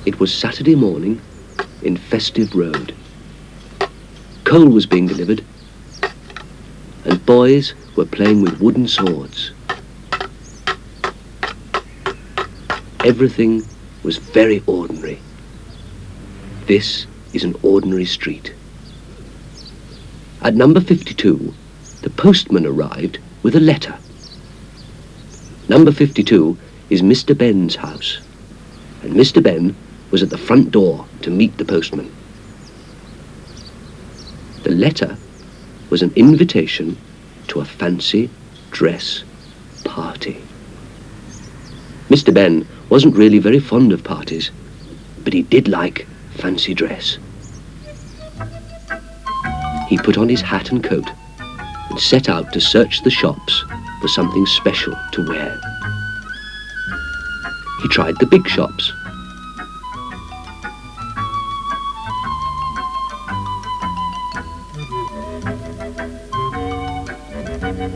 It was Saturday morning in Festive Road. Coal was being delivered, and boys were playing with wooden swords. Everything was very ordinary. This is an ordinary street. At number 52, the postman arrived with a letter. Number 52 is Mr. Ben's house, and Mr. Ben was at the front door to meet the postman. The letter was an invitation to a fancy dress party. Mr. Ben wasn't really very fond of parties, but he did like fancy dress. He put on his hat and coat and set out to search the shops for something special to wear. He tried the big shops,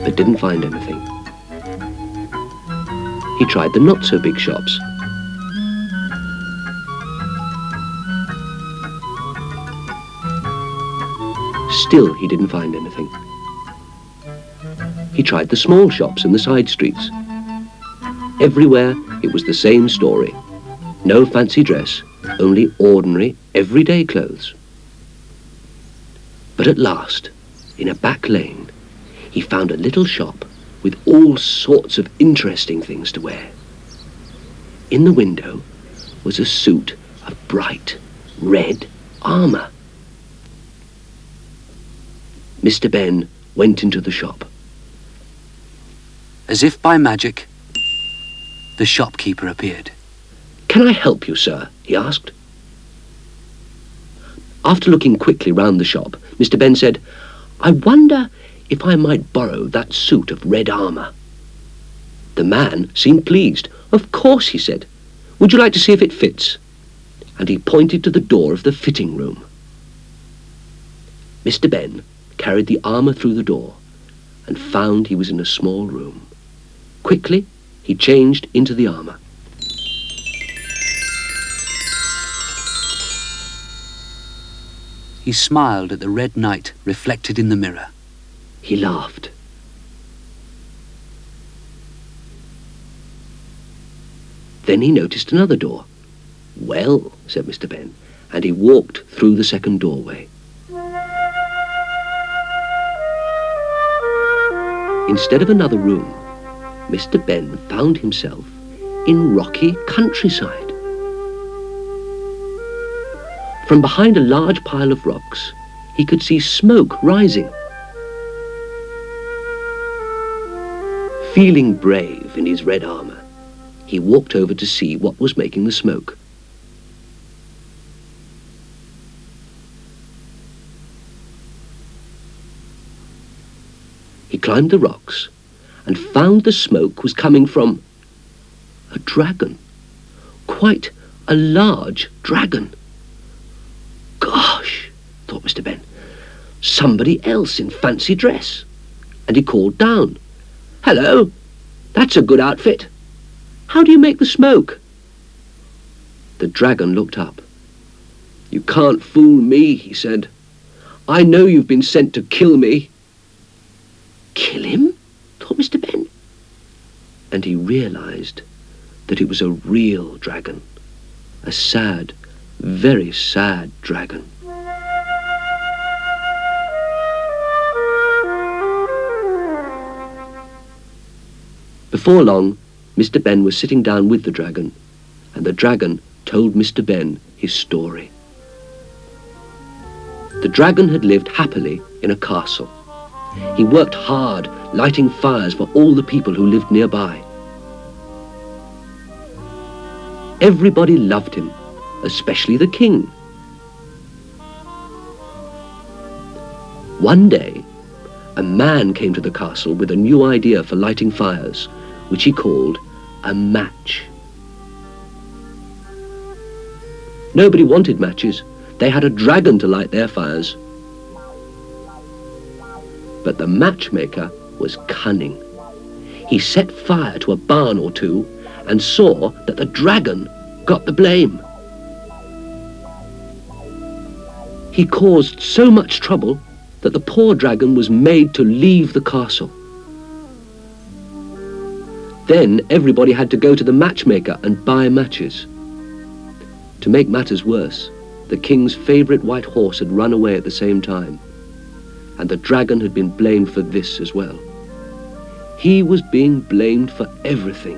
but didn't find anything. He tried the not-so-big shops. Still, he didn't find anything. He tried the small shops in the side streets. Everywhere, it was the same story. No fancy dress, only ordinary, everyday clothes. But at last, in a back lane, he found a little shop with all sorts of interesting things to wear. In the window was a suit of bright red armour. Mr. Ben went into the shop. As if by magic, the shopkeeper appeared. "Can I help you, sir?" he asked. After looking quickly round the shop, Mr. Ben said, "I wonder if I might borrow that suit of red armour." The man seemed pleased. "Of course," he said. "Would you like to see if it fits?" And he pointed to the door of the fitting room. Mr. Ben carried the armour through the door and found he was in a small room. Quickly, he changed into the armour. He smiled at the red knight reflected in the mirror. He laughed. Then he noticed another door. "Well," said Mr. Ben, and he walked through the second doorway. Instead of another room, Mr. Ben found himself in rocky countryside. From behind a large pile of rocks, he could see smoke rising. Feeling brave in his red armour, he walked over to see what was making the smoke. He climbed the rocks and found the smoke was coming from a dragon, quite a large dragon. "Gosh," thought Mr. Ben, "somebody else in fancy dress." And he called down, "Hello, that's a good outfit. How do you make the smoke?" The dragon looked up. "You can't fool me," he said. "I know you've been sent to kill me." "Kill him?" thought Mr. Ben. And he realised that it was a real dragon, a sad, very sad dragon. Before long, Mr. Ben was sitting down with the dragon, and the dragon told Mr. Ben his story. The dragon had lived happily in a castle. He worked hard, lighting fires for all the people who lived nearby. Everybody loved him, especially the king. One day, a man came to the castle with a new idea for lighting fires, which he called a match. Nobody wanted matches. They had a dragon to light their fires. But the matchmaker was cunning. He set fire to a barn or two and saw that the dragon got the blame. He caused so much trouble that the poor dragon was made to leave the castle. Then everybody had to go to the matchmaker and buy matches. To make matters worse, the king's favourite white horse had run away at the same time, and the dragon had been blamed for this as well. He was being blamed for everything.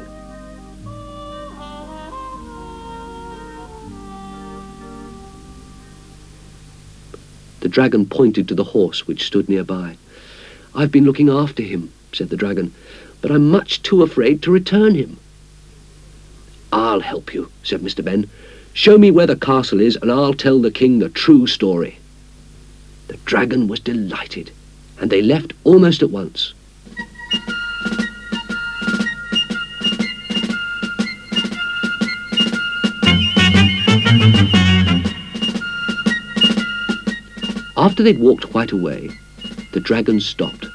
The dragon pointed to the horse which stood nearby. "I've been looking after him," said the dragon, "but I'm much too afraid to return him." "I'll help you," said Mr. Ben. "Show me where the castle is and I'll tell the king the true story." The dragon was delighted, and they left almost at once. After they'd walked quite a way, the dragon stopped.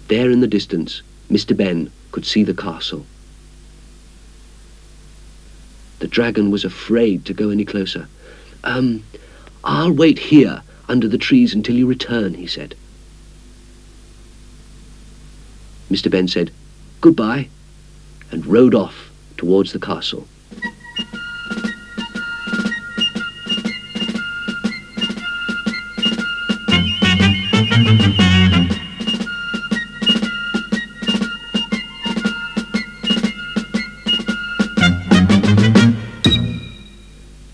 There in the distance, Mr. Ben could see the castle. The dragon was afraid to go any closer. I'll wait here under the trees until you return," he said. Mr. Ben said, "Goodbye," and rode off towards the castle.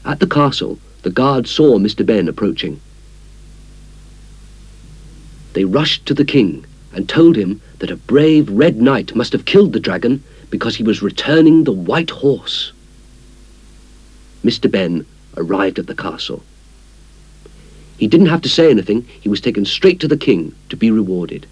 At the castle, the guards saw Mr. Ben approaching. They rushed to the king and told him that a brave red knight must have killed the dragon because he was returning the white horse. Mr. Ben arrived at the castle. He didn't have to say anything. He was taken straight to the king to be rewarded.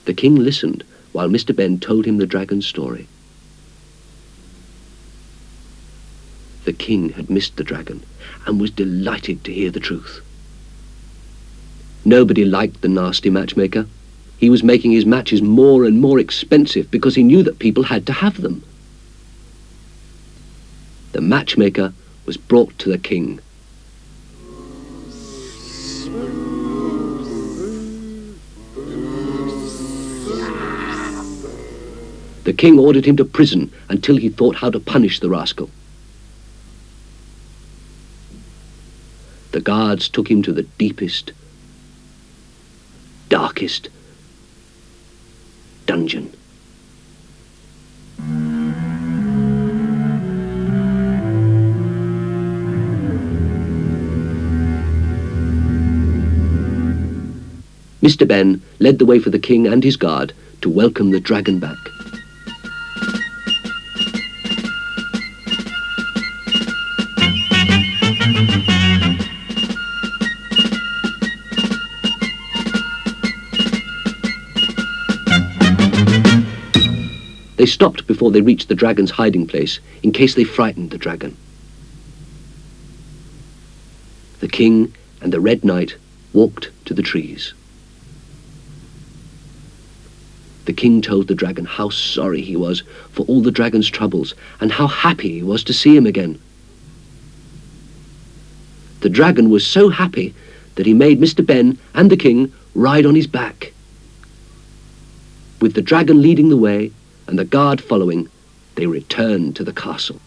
The king listened while Mr. Ben told him the dragon's story. The king had missed the dragon and was delighted to hear the truth. Nobody liked the nasty matchmaker. He was making his matches more and more expensive because he knew that people had to have them. The matchmaker was brought to the king. The king ordered him to prison until he thought how to punish the rascal. The guards took him to the deepest, darkest dungeon. Mr. Ben led the way for the king and his guard to welcome the dragon back. They stopped before they reached the dragon's hiding place, in case they frightened the dragon. The king and the Red Knight walked to the trees. The king told the dragon how sorry he was for all the dragon's troubles and how happy he was to see him again. The dragon was so happy that he made Mr. Ben and the king ride on his back. With the dragon leading the way and the guard following, they returned to the castle.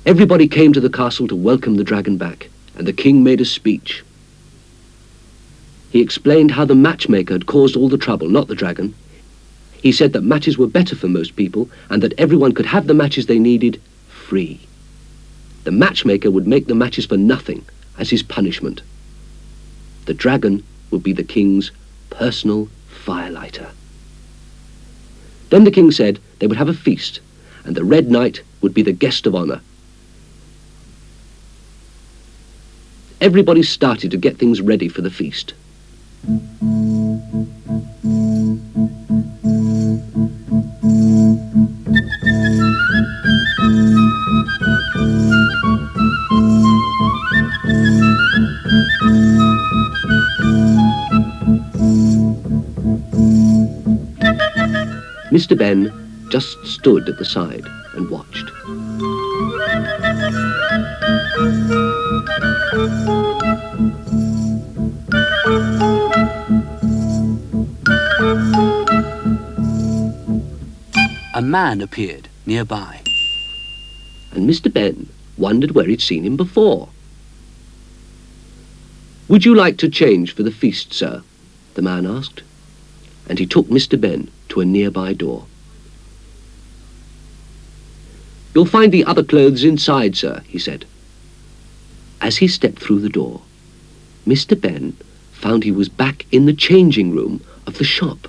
Everybody came to the castle to welcome the dragon back, and the king made a speech. He explained how the matchmaker had caused all the trouble, not the dragon. He said that matches were better for most people, and that everyone could have the matches they needed free. The matchmaker would make the matches for nothing as his punishment. The dragon would be the king's personal firelighter. Then the king said they would have a feast, and the Red Knight would be the guest of honor. Everybody started to get things ready for the feast. Mr. Ben just stood at the side and watched. A man appeared nearby. And Mr. Ben wondered where he'd seen him before. "Would you like to change for the feast, sir?" the man asked, and he took Mr. Ben to a nearby door. "You'll find the other clothes inside, sir," he said. As he stepped through the door, Mr. Ben found he was back in the changing room of the shop.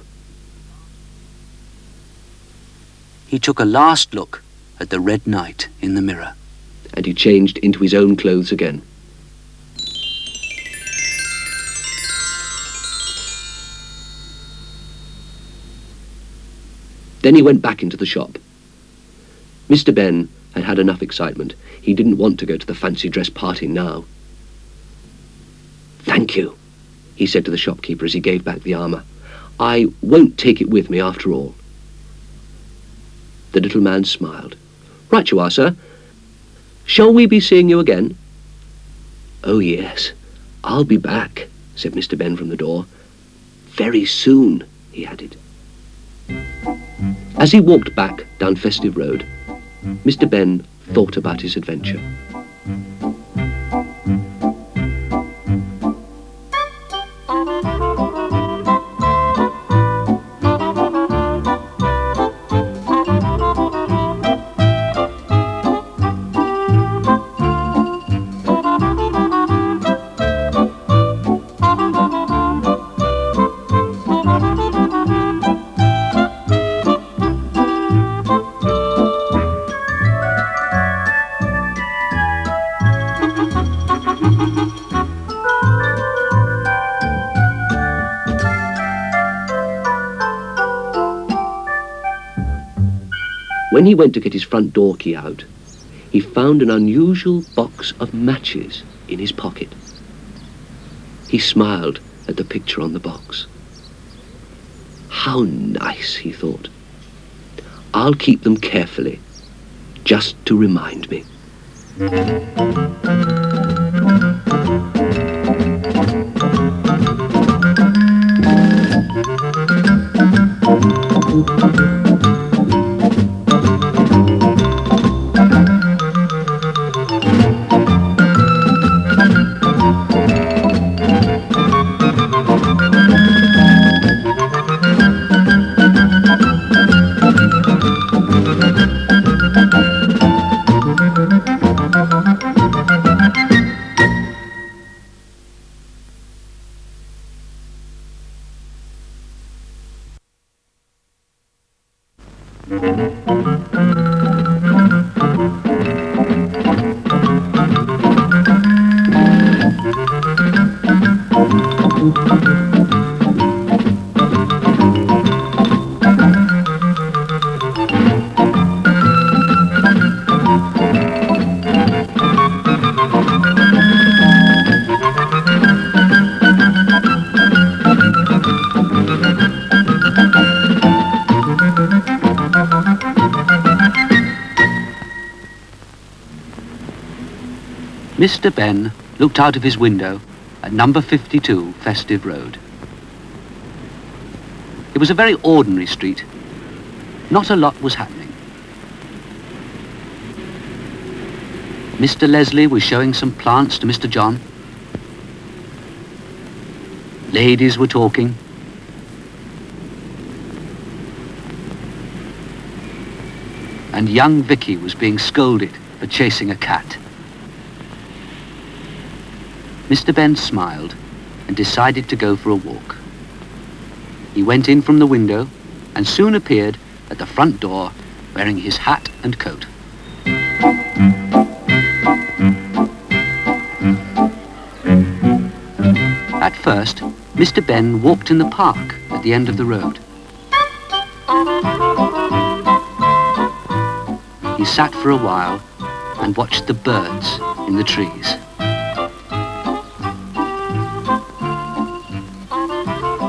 He took a last look at the Red Knight in the mirror. And he changed into his own clothes again. Then he went back into the shop. Mr. Ben had had enough excitement. He didn't want to go to the fancy dress party now. "Thank you," he said to the shopkeeper as he gave back the armour. "I won't take it with me after all." The little man smiled. "Right you are, sir. Shall we be seeing you again?" "Oh, yes, I'll be back," said Mr. Ben from the door. "Very soon," he added. As he walked back down Festive Road, Mr. Ben thought about his adventure. When he went to get his front door key out, he found an unusual box of matches in his pocket. He smiled at the picture on the box. How nice, he thought. I'll keep them carefully, just to remind me. Mr. Ben looked out of his window at number 52 Festive Road. It was a very ordinary street. Not a lot was happening. Mr. Leslie was showing some plants to Mr. John. Ladies were talking. And young Vicky was being scolded for chasing a cat. Mr. Ben smiled and decided to go for a walk. He went in from the window and soon appeared at the front door wearing his hat and coat. At first, Mr. Ben walked in the park at the end of the road. He sat for a while and watched the birds in the trees.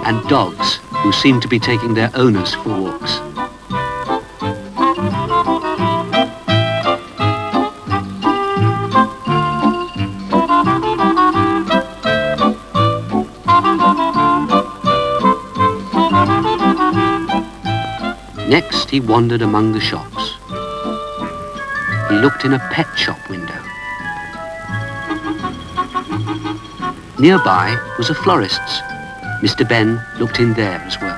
And dogs who seemed to be taking their owners for walks. Next, he wandered among the shops. He looked in a pet shop window. Nearby was a florist's. Mr. Ben looked in there as well.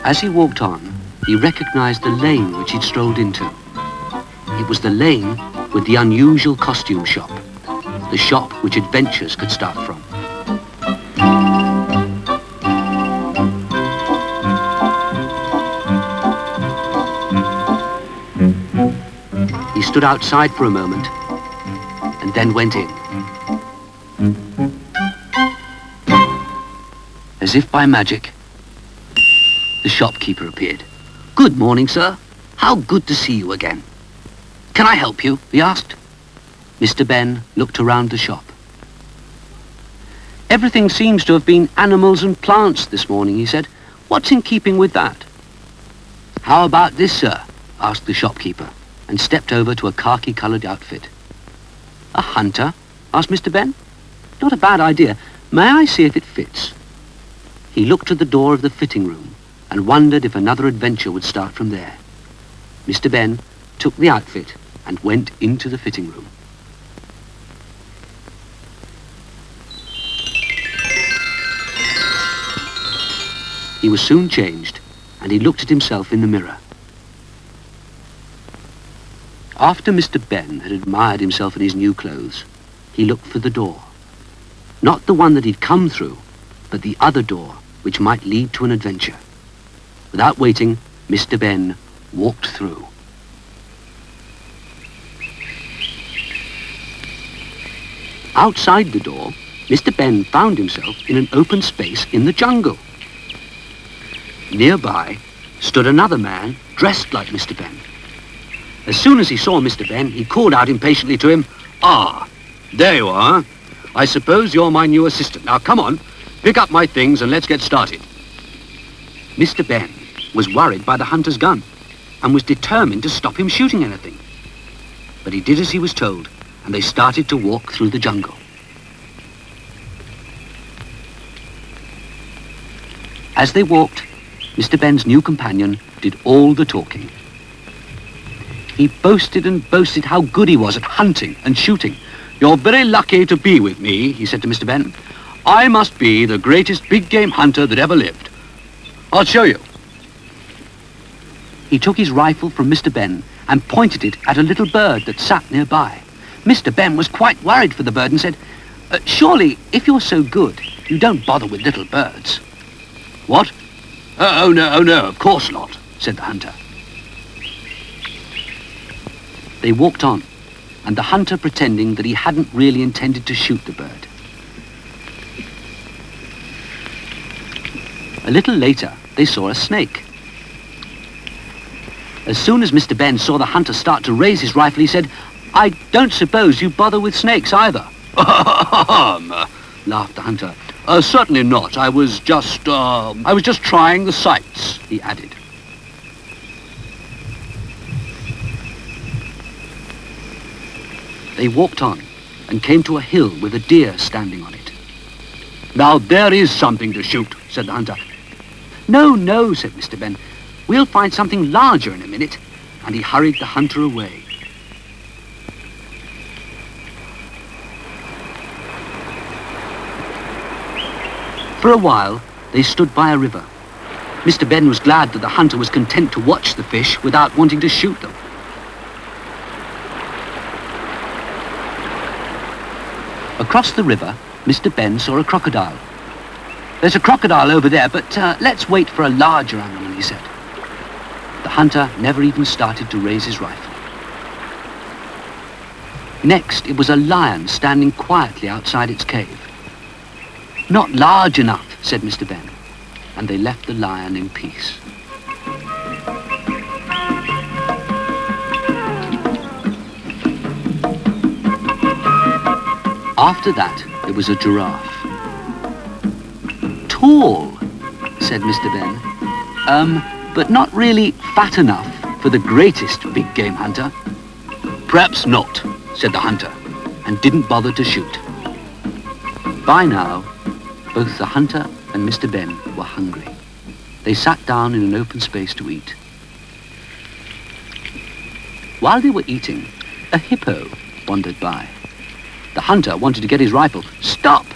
As he walked on, he recognized the lane which he'd strolled into. It was the lane with the unusual costume shop, the shop which adventures could start from. He stood outside for a moment and then went in. As if by magic, the shopkeeper appeared. "Good morning, sir. How good to see you again. Can I help you?" he asked. Mr. Ben looked around the shop. "Everything seems to have been animals and plants this morning," he said. "What's in keeping with that?" "How about this, sir?" asked the shopkeeper, and stepped over to a khaki-coloured outfit. "A hunter?" asked Mr. Ben. "Not a bad idea. May I see if it fits?" He looked to the door of the fitting room and wondered if another adventure would start from there. Mr. Ben took the outfit and went into the fitting room. He was soon changed, and he looked at himself in the mirror. After Mr. Ben had admired himself in his new clothes, he looked for the door. Not the one that he'd come through, but the other door which might lead to an adventure. Without waiting, Mr. Ben walked through. Outside the door, Mr. Ben found himself in an open space in the jungle. Nearby stood another man dressed like Mr. Ben. As soon as he saw Mr. Ben, he called out impatiently to him, "Ah, there you are. I suppose you're my new assistant. Now come on, pick up my things and let's get started." Mr. Ben was worried by the hunter's gun and was determined to stop him shooting anything. But he did as he was told, and they started to walk through the jungle. As they walked, Mr. Ben's new companion did all the talking. He boasted and boasted how good he was at hunting and shooting. "You're very lucky to be with me," he said to Mr. Ben. "I must be the greatest big game hunter that ever lived. I'll show you." He took his rifle from Mr. Ben and pointed it at a little bird that sat nearby. Mr. Ben was quite worried for the bird and said, "Surely, if you're so good, you don't bother with little birds." "What? Oh no, of course not," said the hunter. They walked on, and the hunter pretending that he hadn't really intended to shoot the bird. A little later, they saw a snake. As soon as Mr. Ben saw the hunter start to raise his rifle, he said, "I don't suppose you bother with snakes either." Laughed the hunter. "Certainly not. I was just trying the sights," he added. They walked on and came to a hill with a deer standing on it. "Now there is something to shoot," said the hunter. No, said Mr. Ben. "We'll find something larger in a minute," and he hurried the hunter away. For a while, they stood by a river. Mr. Ben was glad that the hunter was content to watch the fish without wanting to shoot them. Across the river, Mr. Ben saw a crocodile. "There's a crocodile over there, but let's wait for a larger animal," he said. The hunter never even started to raise his rifle. Next, it was a lion standing quietly outside its cave. "Not large enough," said Mr. Ben, and they left the lion in peace. After that, there was a giraffe. "Tall," said Mr. Ben, but not really fat enough for the greatest big game hunter." "Perhaps not," said the hunter, and didn't bother to shoot. By now, both the hunter and Mr. Ben were hungry. They sat down in an open space to eat. While they were eating, a hippo wandered by. The hunter wanted to get his rifle. "Stop!"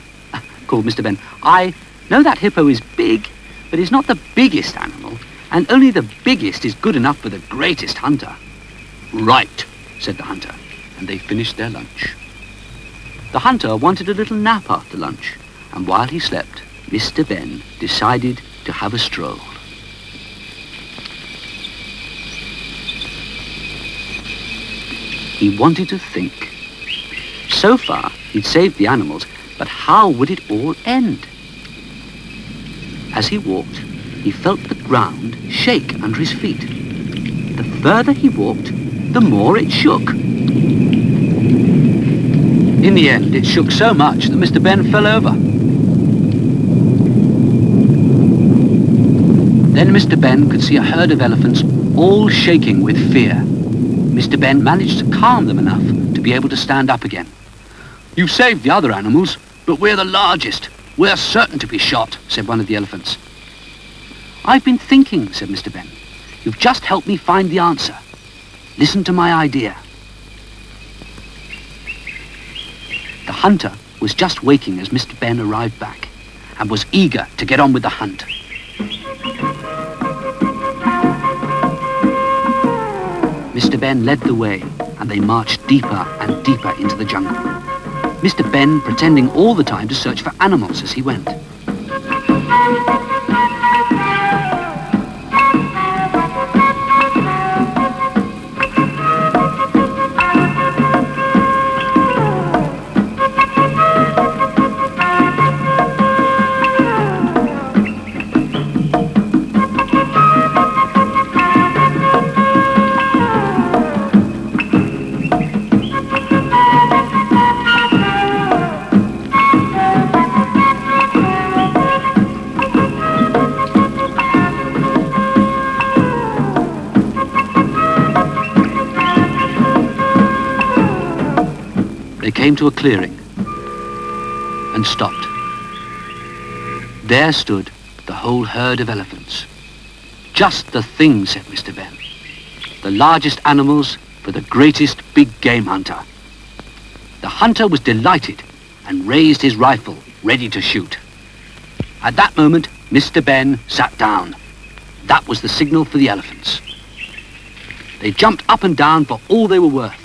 called Mr. Ben. "I know that hippo is big, but he's not the biggest animal, and only the biggest is good enough for the greatest hunter." "Right," said the hunter, and they finished their lunch. The hunter wanted a little nap after lunch, and while he slept, Mr. Ben decided to have a stroll. He wanted to think. So far, he'd saved the animals, but how would it all end? As he walked, he felt the ground shake under his feet. The further he walked, the more it shook. In the end, it shook so much that Mr. Ben fell over. Then Mr. Ben could see a herd of elephants all shaking with fear. Mr. Ben managed to calm them enough to be able to stand up again. "You've saved the other animals, but we're the largest. We're certain to be shot," said one of the elephants. "I've been thinking," said Mr. Ben. "You've just helped me find the answer. Listen to my idea." The hunter was just waking as Mr. Ben arrived back and was eager to get on with the hunt. Mr. Ben led the way, and they marched deeper and deeper into the jungle. Mr. Ben pretending all the time to search for animals as he went. They came to a clearing and stopped. There stood the whole herd of elephants. "Just the thing," said Mr. Ben. "The largest animals for the greatest big game hunter." The hunter was delighted and raised his rifle, ready to shoot. At that moment, Mr. Ben sat down. That was the signal for the elephants. They jumped up and down for all they were worth.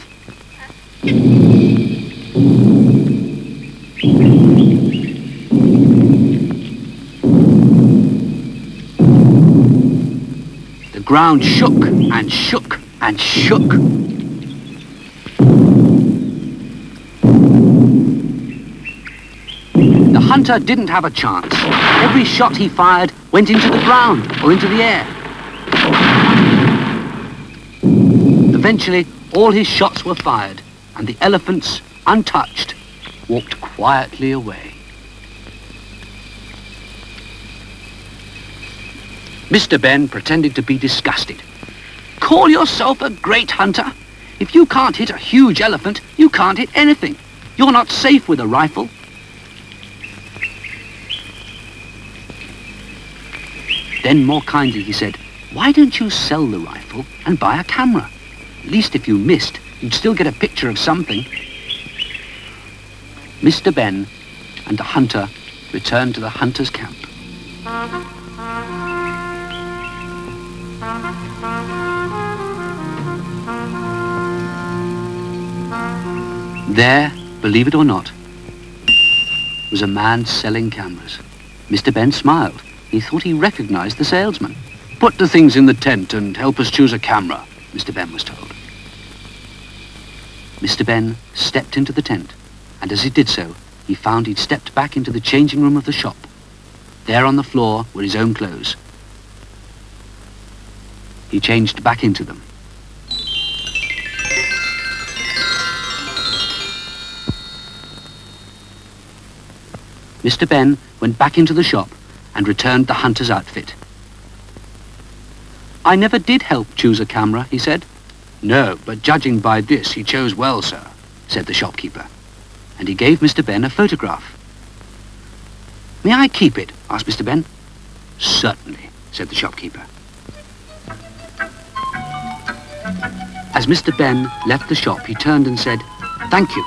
The ground shook and shook and shook. The hunter didn't have a chance. Every shot he fired went into the ground or into the air. Eventually, all his shots were fired, and the elephants, untouched, walked quietly away. Mr. Ben pretended to be disgusted. "Call yourself a great hunter? If you can't hit a huge elephant, you can't hit anything. You're not safe with a rifle." Then more kindly he said, "Why don't you sell the rifle and buy a camera? At least if you missed, you'd still get a picture of something." Mr. Ben and the hunter returned to the hunter's camp. There, believe it or not, was a man selling cameras. Mr. Ben smiled. He thought he recognized the salesman. "Put the things in the tent and help us choose a camera," Mr. Ben was told. Mr. Ben stepped into the tent, and as he did so, he found he'd stepped back into the changing room of the shop. There on the floor were his own clothes. He changed back into them. Mr. Ben went back into the shop and returned the hunter's outfit. "I never did help choose a camera," he said. "No, but judging by this, he chose well, sir," said the shopkeeper. And he gave Mr. Ben a photograph. "May I keep it?" asked Mr. Ben. "Certainly," said the shopkeeper. As Mr. Ben left the shop, he turned and said, "Thank you.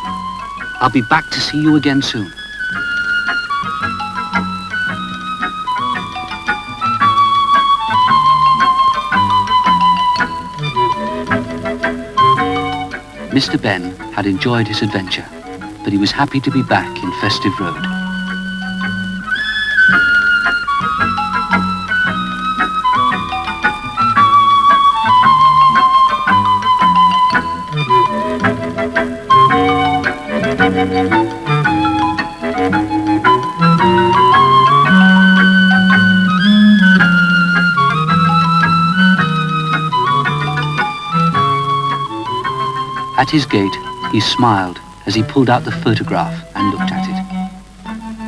I'll be back to see you again soon." Mr. Ben had enjoyed his adventure, but he was happy to be back in Festive Road. At his gate, he smiled as he pulled out the photograph and looked at it.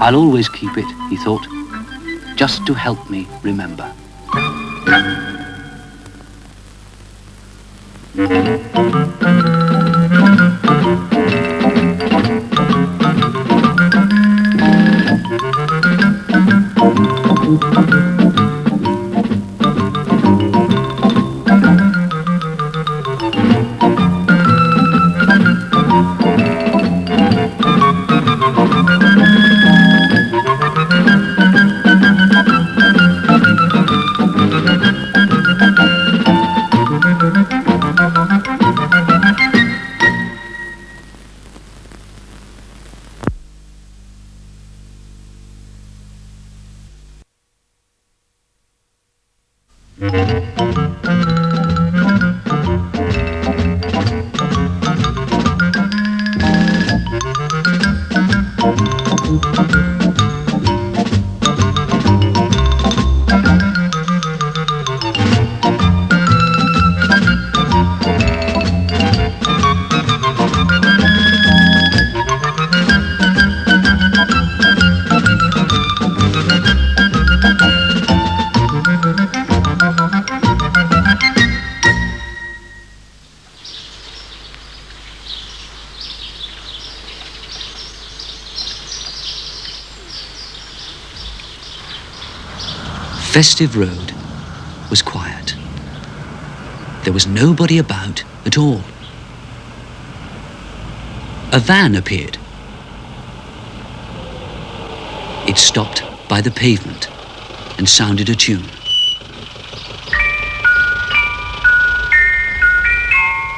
"I'll always keep it," he thought, "just to help me remember." Festive Road was quiet. There was nobody about at all. A van appeared. It stopped by the pavement and sounded a tune.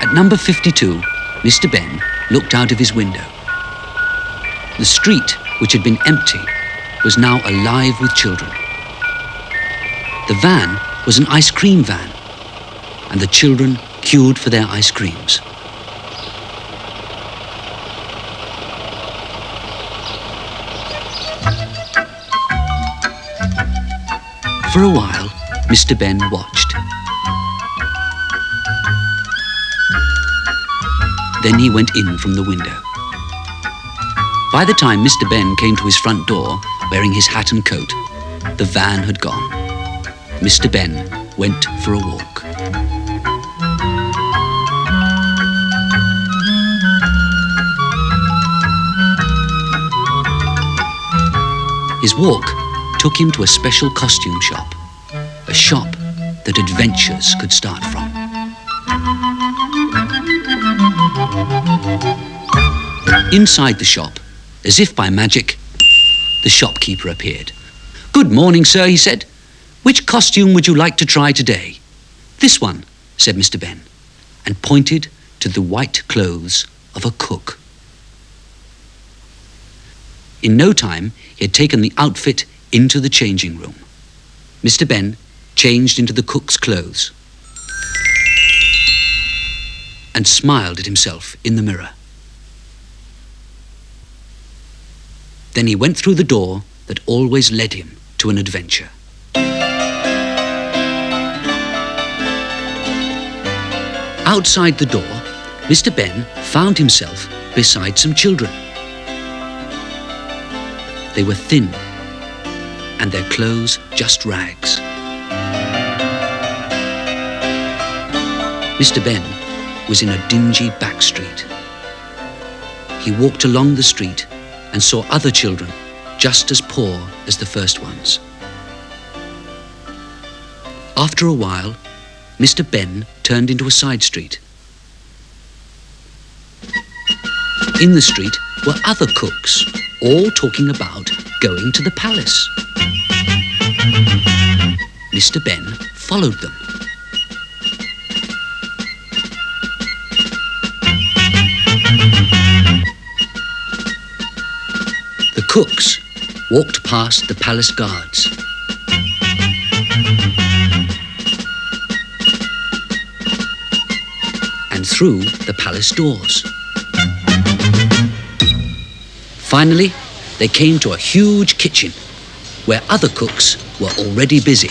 At number 52, Mr. Ben looked out of his window. The street, which had been empty, was now alive with children. The van was an ice cream van, and the children queued for their ice creams. For a while, Mr. Ben watched. Then he went in from the window. By the time Mr. Ben came to his front door, wearing his hat and coat, the van had gone. Mr. Ben went for a walk. His walk took him to a special costume shop, a shop that adventures could start from. Inside the shop, as if by magic, the shopkeeper appeared. "Good morning, sir," he said. "Which costume would you like to try today?" "This one," said Mr. Ben, and pointed to the white clothes of a cook. In no time, he had taken the outfit into the changing room. Mr. Ben changed into the cook's clothes and smiled at himself in the mirror. Then he went through the door that always led him to an adventure. Outside the door, Mr. Ben found himself beside some children. They were thin, and their clothes just rags. Mr. Ben was in a dingy back street. He walked along the street and saw other children just as poor as the first ones. After a while, Mr. Ben turned into a side street. In the street were other cooks, all talking about going to the palace. Mr. Ben followed them. The cooks walked past the palace guards. And through the palace doors. Finally, they came to a huge kitchen where other cooks were already busy.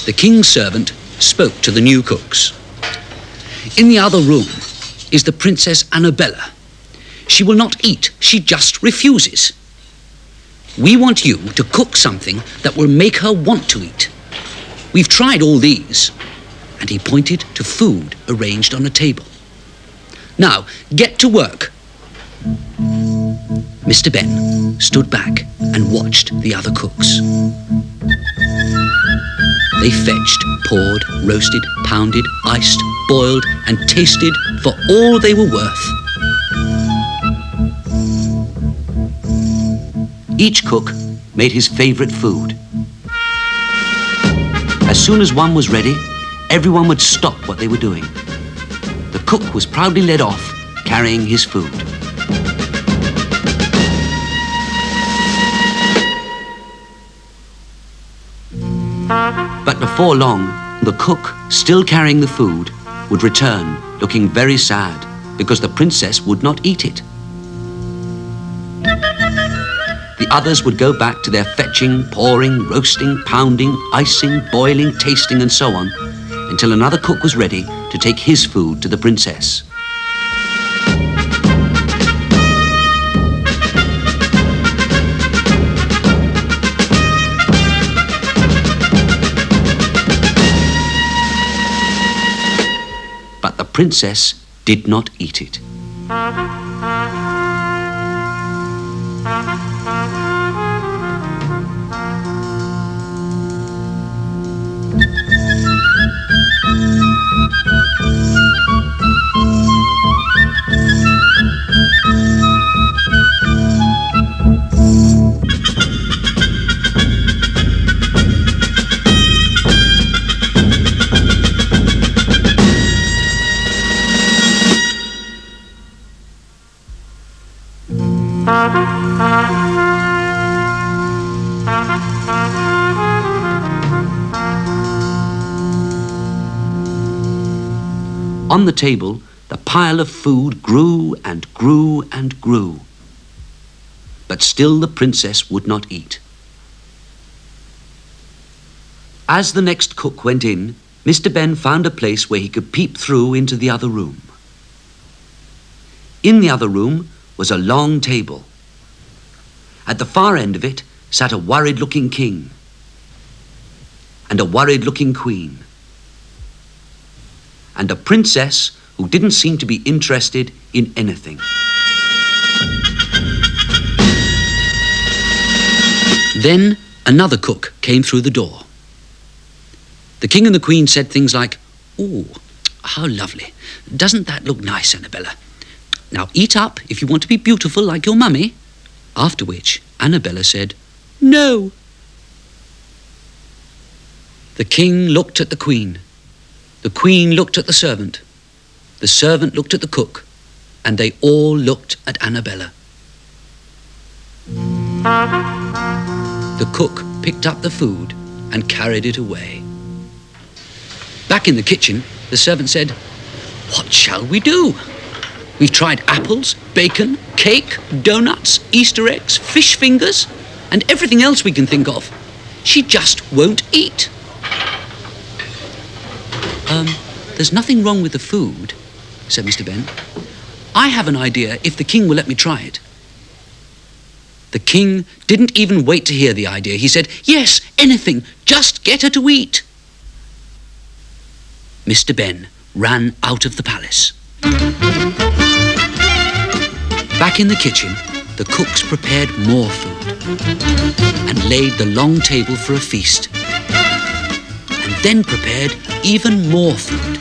The king's servant spoke to the new cooks. "In the other room is the Princess Annabella. She will not eat, she just refuses. We want you to cook something that will make her want to eat. We've tried all these," and he pointed to food arranged on a table. "Now, get to work." Mr. Ben stood back and watched the other cooks. They fetched, poured, roasted, pounded, iced, boiled, and tasted for all they were worth. Each cook made his favorite food. As soon as one was ready, everyone would stop what they were doing. The cook was proudly led off, carrying his food. But before long, the cook, still carrying the food, would return, looking very sad, because the princess would not eat it. The others would go back to their fetching, pouring, roasting, pounding, icing, boiling, tasting, and so on, until another cook was ready to take his food to the princess. But the princess did not eat it. On the table, the pile of food grew and grew and grew. But still the princess would not eat. As the next cook went in, Mr. Ben found a place where he could peep through into the other room. In the other room was a long table. At the far end of it sat a worried-looking king and a worried-looking queen, and a princess who didn't seem to be interested in anything. Then another cook came through the door. The King and the Queen said things like, "Oh, how lovely. Doesn't that look nice, Annabella? Now eat up if you want to be beautiful like your mummy." After which, Annabella said, "No." The King looked at the Queen. The Queen looked at the servant. The servant looked at the cook. And they all looked at Annabella. The cook picked up the food and carried it away. Back in the kitchen, the servant said, "What shall we do? We've tried apples, bacon, cake, donuts, Easter eggs, fish fingers, and everything else we can think of. She just won't eat." There's nothing wrong with the food," said Mr. Ben. "I have an idea if the King will let me try it." The King didn't even wait to hear the idea. He said, "Yes, anything, just get her to eat." Mr. Ben ran out of the palace. Back in the kitchen, the cooks prepared more food and laid the long table for a feast, and then prepared even more food.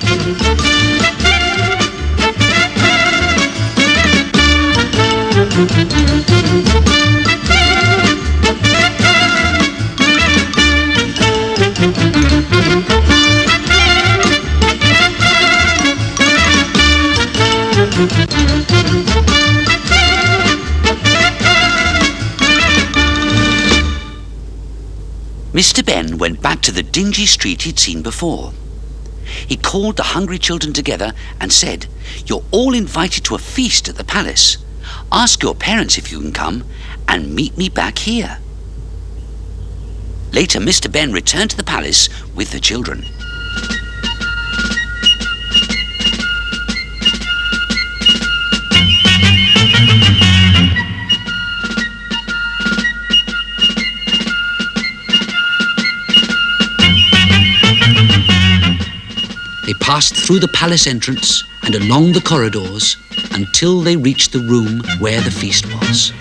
Mr. Ben went back to the dingy street he'd seen before. He called the hungry children together and said, "You're all invited to a feast at the palace. Ask your parents if you can come and meet me back here." Later, Mr. Ben returned to the palace with the children. They passed through the palace entrance and along the corridors until they reached the room where the feast was.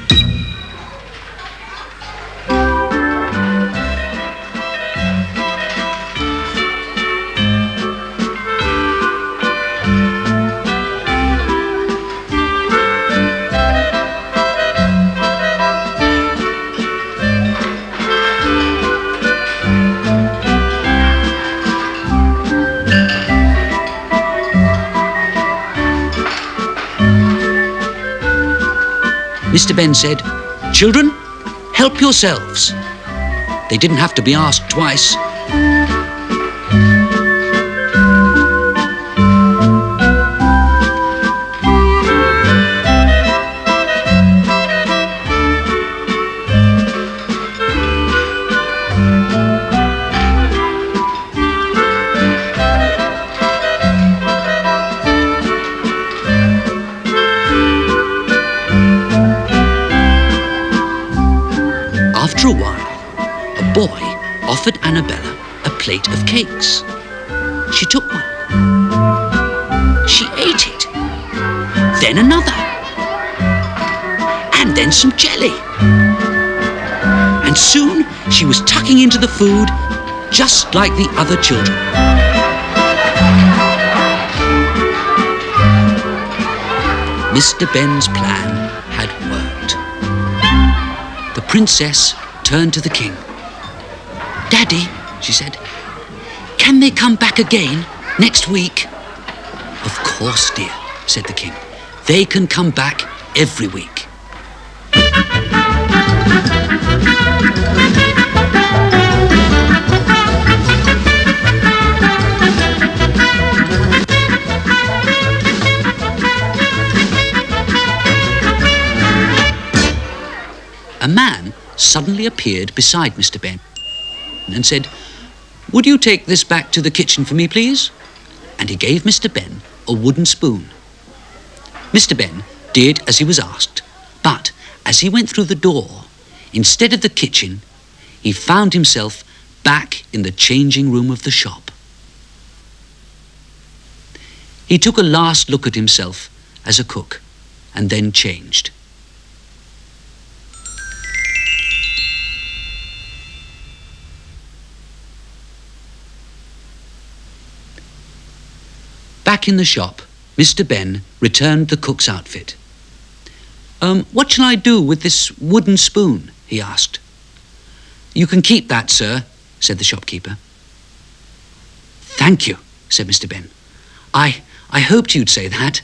Mr. Ben said, "Children, help yourselves." They didn't have to be asked twice. After a while, a boy offered Annabella a plate of cakes. She took one. She ate it. Then another. And then some jelly. And soon she was tucking into the food just like the other children. Mr. Ben's plan had worked. The princess turned to the king. "Daddy," she said, "can they come back again next week?" "Of course, dear," said the king. "They can come back every week." A man suddenly appeared beside Mr. Ben and said, "Would you take this back to the kitchen for me, please?" And he gave Mr. Ben a wooden spoon. Mr. Ben did as he was asked, but as he went through the door, instead of the kitchen, he found himself back in the changing room of the shop. He took a last look at himself as a cook and then changed. Back in the shop, Mr. Ben returned the cook's outfit. What shall I do with this wooden spoon? He asked. You can keep that, sir, said the shopkeeper. Thank you, said Mr. Ben. I hoped you'd say that.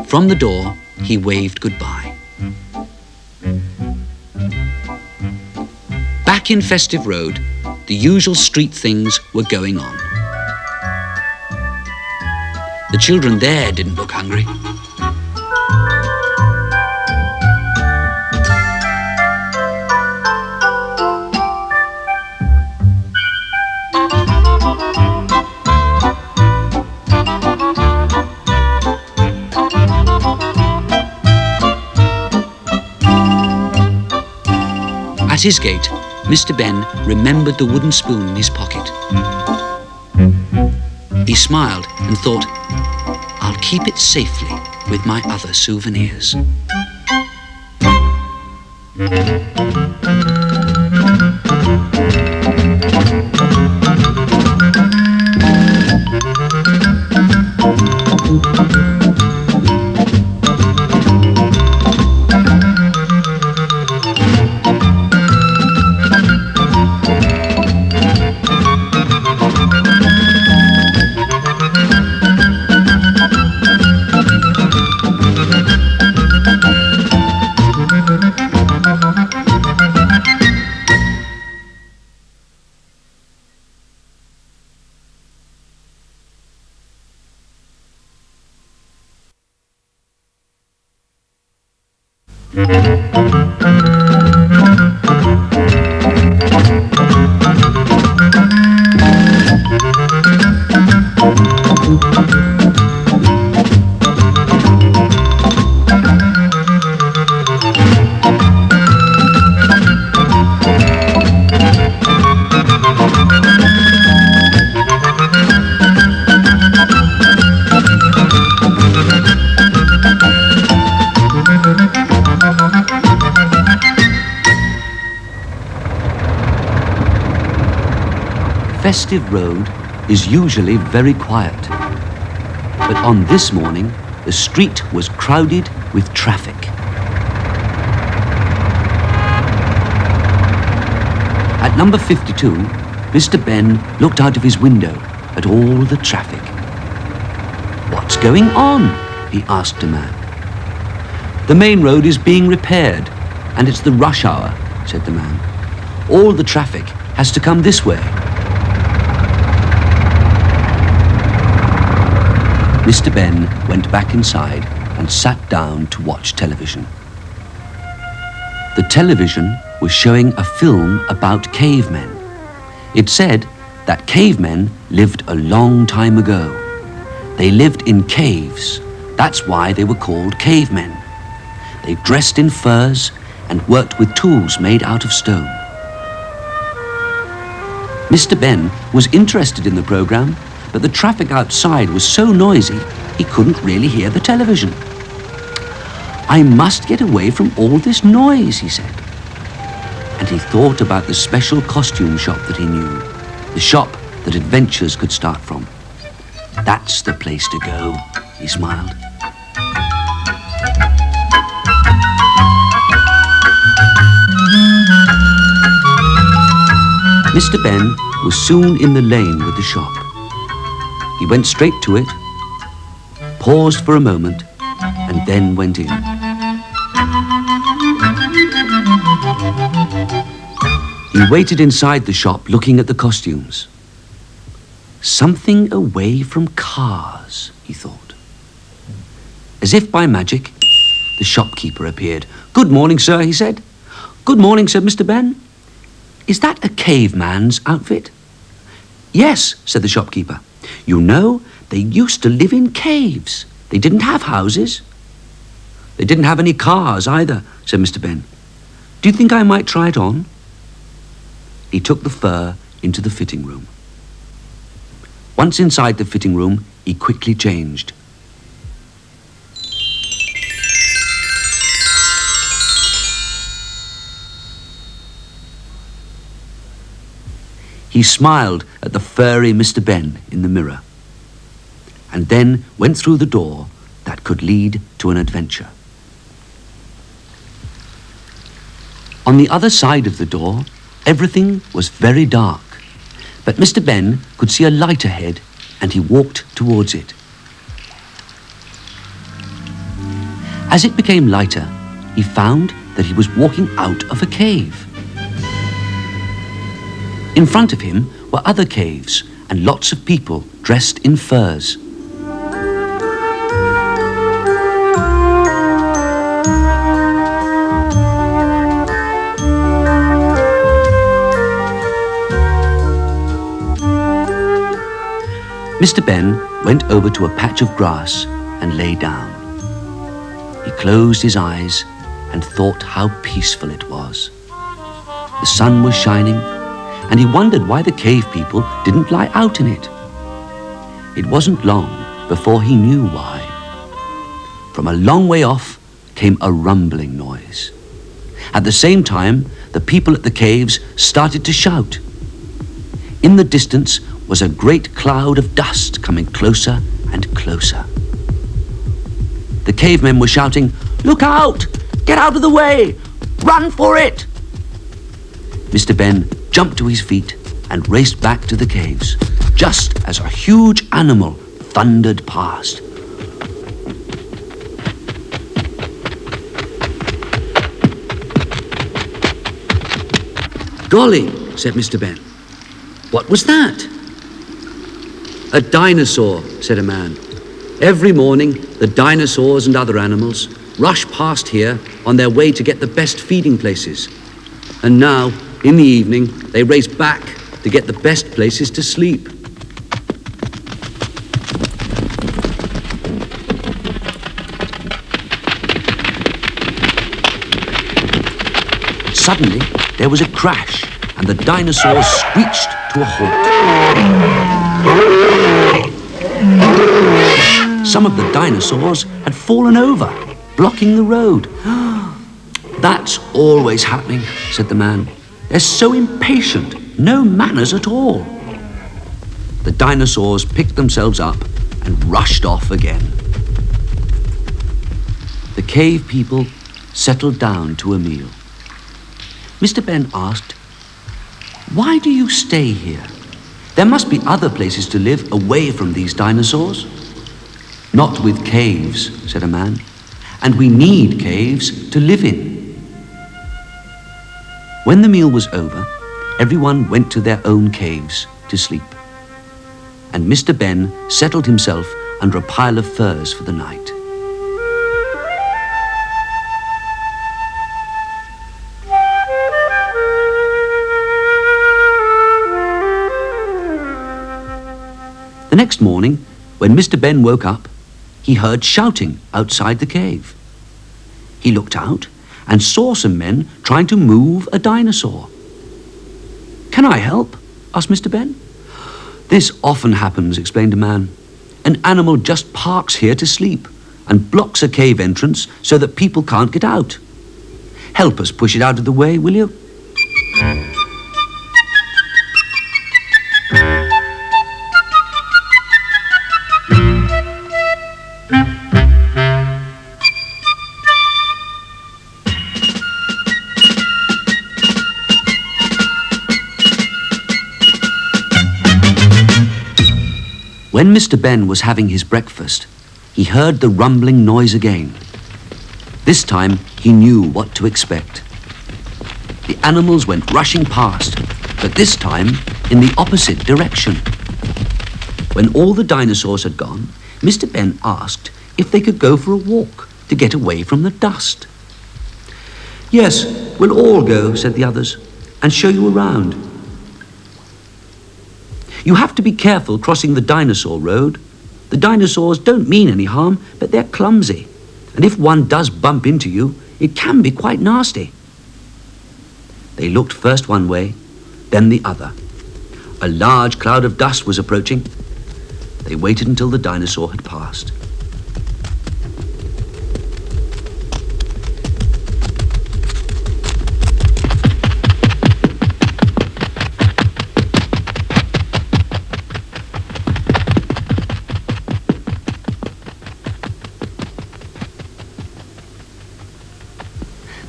From the door, he waved goodbye. Back in Festive Road, the usual street things were going on. The children there didn't look hungry. At his gate, Mr. Ben remembered the wooden spoon in his pocket. He smiled and thought, I'll keep it safely with my other souvenirs. Festive Road is usually very quiet, but on this morning the street was crowded with traffic. At number 52, Mr. Ben looked out of his window at all the traffic. What's going on? He asked a man. The main road is being repaired, and it's the rush hour, said the man. All the traffic has to come this way. Mr. Ben went back inside and sat down to watch television. The television was showing a film about cavemen. It said that cavemen lived a long time ago. They lived in caves. That's why they were called cavemen. They dressed in furs and worked with tools made out of stone. Mr. Ben was interested in the program, but the traffic outside was so noisy he couldn't really hear the television. I must get away from all this noise, he said. And he thought about the special costume shop that he knew, the shop that adventures could start from. That's the place to go, he smiled. Mr. Ben was soon in the lane with the shop. He went straight to it, paused for a moment, and then went in. He waited inside the shop looking at the costumes. Something away from cars, he thought. As if by magic, the shopkeeper appeared. Good morning, sir, he said. Good morning, said Mr. Ben. Is that a caveman's outfit? Yes, said the shopkeeper. You know, they used to live in caves. They didn't have houses. They didn't have any cars either, said Mr. Ben. Do you think I might try it on? He took the fur into the fitting room. Once inside the fitting room, he quickly changed. He smiled at the furry Mr. Ben in the mirror. and then went through the door that could lead to an adventure. On the other side of the door, everything was very dark, but Mr. Ben could see a light ahead, and he walked towards it. As it became lighter, he found that he was walking out of a cave. In front of him were other caves and lots of people dressed in furs. Mr. Ben went over to a patch of grass and lay down. He closed his eyes and thought how peaceful it was. The sun was shining, and he wondered why the cave people didn't lie out in it. It wasn't long before he knew why. From a long way off came a rumbling noise. At the same time, the people at the caves started to shout. In the distance was a great cloud of dust coming closer and closer. The cavemen were shouting, "Look out! Get out of the way! Run for it!" Mr. Ben jumped to his feet and raced back to the caves, just as a huge animal thundered past. "Golly," said Mr. Ben. "What was that?" "A dinosaur," said a man. "Every morning, the dinosaurs and other animals rush past here on their way to get the best feeding places. And now, in the evening, they race back to get the best places to sleep." Suddenly, there was a crash, and the dinosaurs screeched to a halt. Some of the dinosaurs had fallen over, blocking the road. "That's always happening," said the man. "They're so impatient, no manners at all." The dinosaurs picked themselves up and rushed off again. The cave people settled down to a meal. Mr. Ben asked, "Why do you stay here? There must be other places to live away from these dinosaurs." "Not with caves," said a man, "and we need caves to live in." When the meal was over, everyone went to their own caves to sleep, and Mr. Ben settled himself under a pile of furs for the night. The next morning, when Mr. Ben woke up, he heard shouting outside the cave. He looked out and saw some men trying to move a dinosaur. "Can I help?" asked Mr. Ben. "This often happens," explained a man. "An animal just parks here to sleep and blocks a cave entrance so that people can't get out. Help us push it out of the way, will you?" When Mr. Ben was having his breakfast, he heard the rumbling noise again. This time, he knew what to expect. The animals went rushing past, but this time in the opposite direction. When all the dinosaurs had gone, Mr. Ben asked if they could go for a walk to get away from the dust. "Yes, we'll all go," said the others, "and show you around. You have to be careful crossing the dinosaur road. The dinosaurs don't mean any harm, but they're clumsy. And if one does bump into you, it can be quite nasty." They looked first one way, then the other. A large cloud of dust was approaching. They waited until the dinosaur had passed.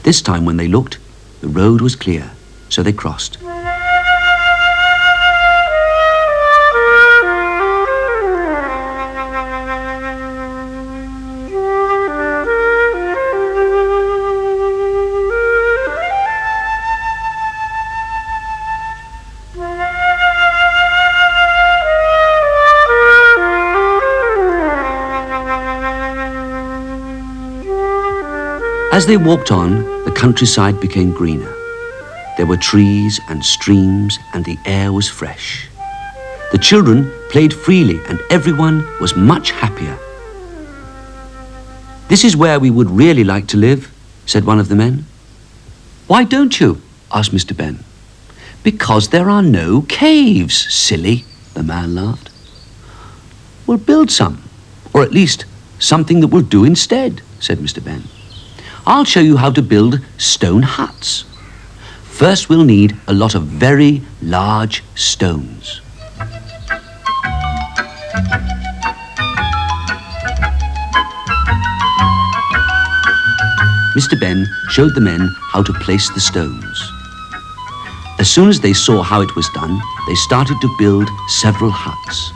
This time when they looked, the road was clear, so they crossed. As they walked on, the countryside became greener. There were trees and streams, and the air was fresh. The children played freely, and everyone was much happier. "This is where we would really like to live," said one of the men. "Why don't you?" asked Mr. Ben. "Because there are no caves, silly," the man laughed. "We'll build some, or at least something that will do instead," said Mr. Ben. "I'll show you how to build stone huts. First we'll need a lot of very large stones." Mr. Ben showed the men how to place the stones. As soon as they saw how it was done, they started to build several huts.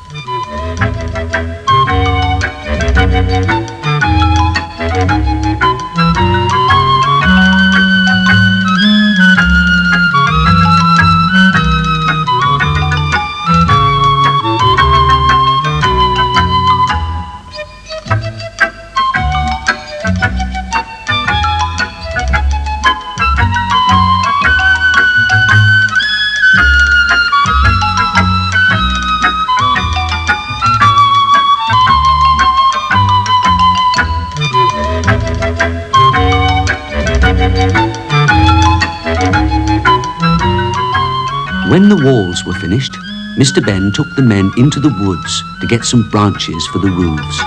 When the walls were finished, Mr. Ben took the men into the woods to get some branches for the roofs.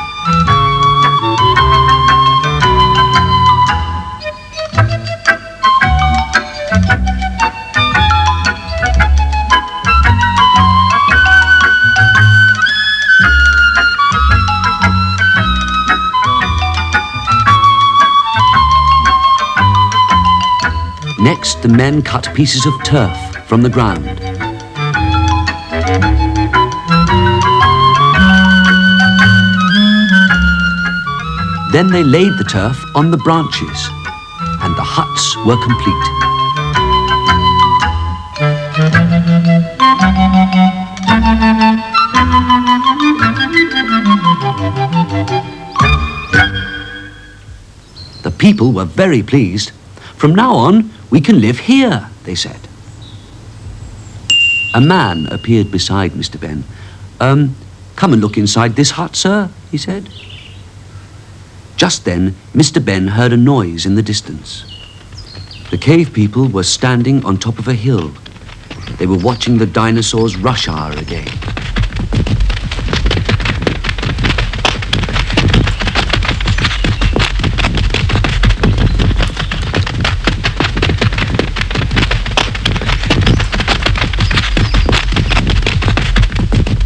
Next, the men cut pieces of turf from the ground. Then they laid the turf on the branches, and the huts were complete. The people were very pleased. "From now on, we can live here," they said. A man appeared beside Mr. Ben. "Come and look inside this hut, sir," he said. Just then, Mr. Ben heard a noise in the distance. The cave people were standing on top of a hill. They were watching the dinosaurs' rush hour again.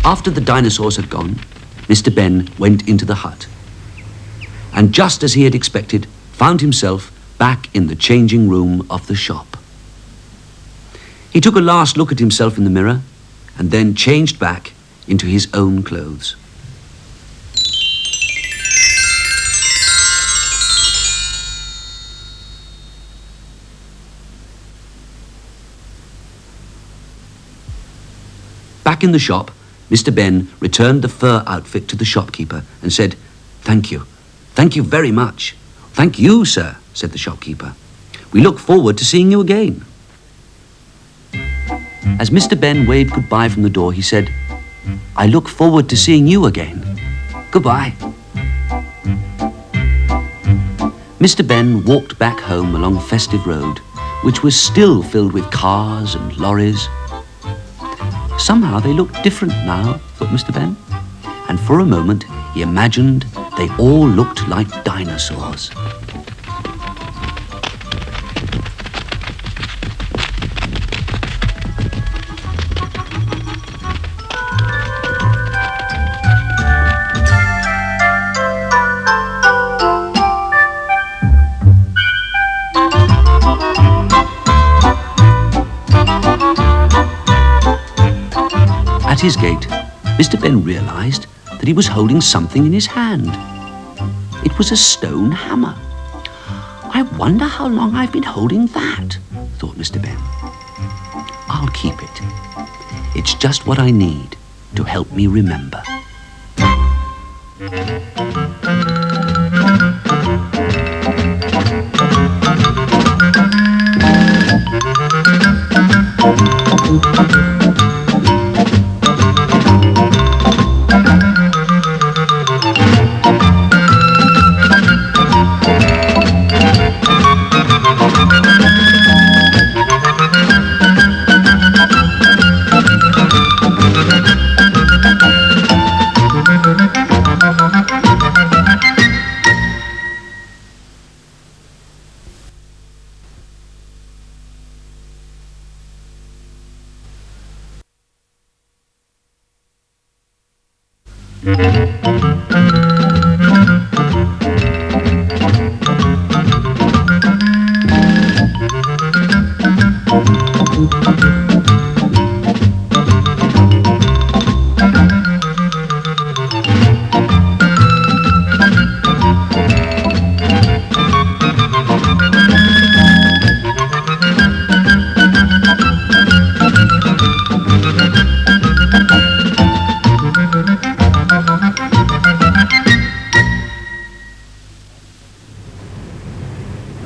After the dinosaurs had gone, Mr. Ben went into the hut, and just as he had expected, found himself back in the changing room of the shop. He took a last look at himself in the mirror, and then changed back into his own clothes. Back in the shop, Mr. Ben returned the fur outfit to the shopkeeper and said, "Thank you. Thank you very much." "Thank you, sir," said the shopkeeper. "We look forward to seeing you again." As Mr. Ben waved goodbye from the door, he said, "I look forward to seeing you again. Goodbye." Mr. Ben walked back home along Festive Road, which was still filled with cars and lorries. Somehow they looked different now, thought Mr. Ben, and for a moment he imagined they all looked like dinosaurs. At his gate, Mr. Ben realised that he was holding something in his hand. It was a stone hammer. I wonder how long I've been holding that, thought Mr. Ben. I'll keep it. It's just what I need to help me remember.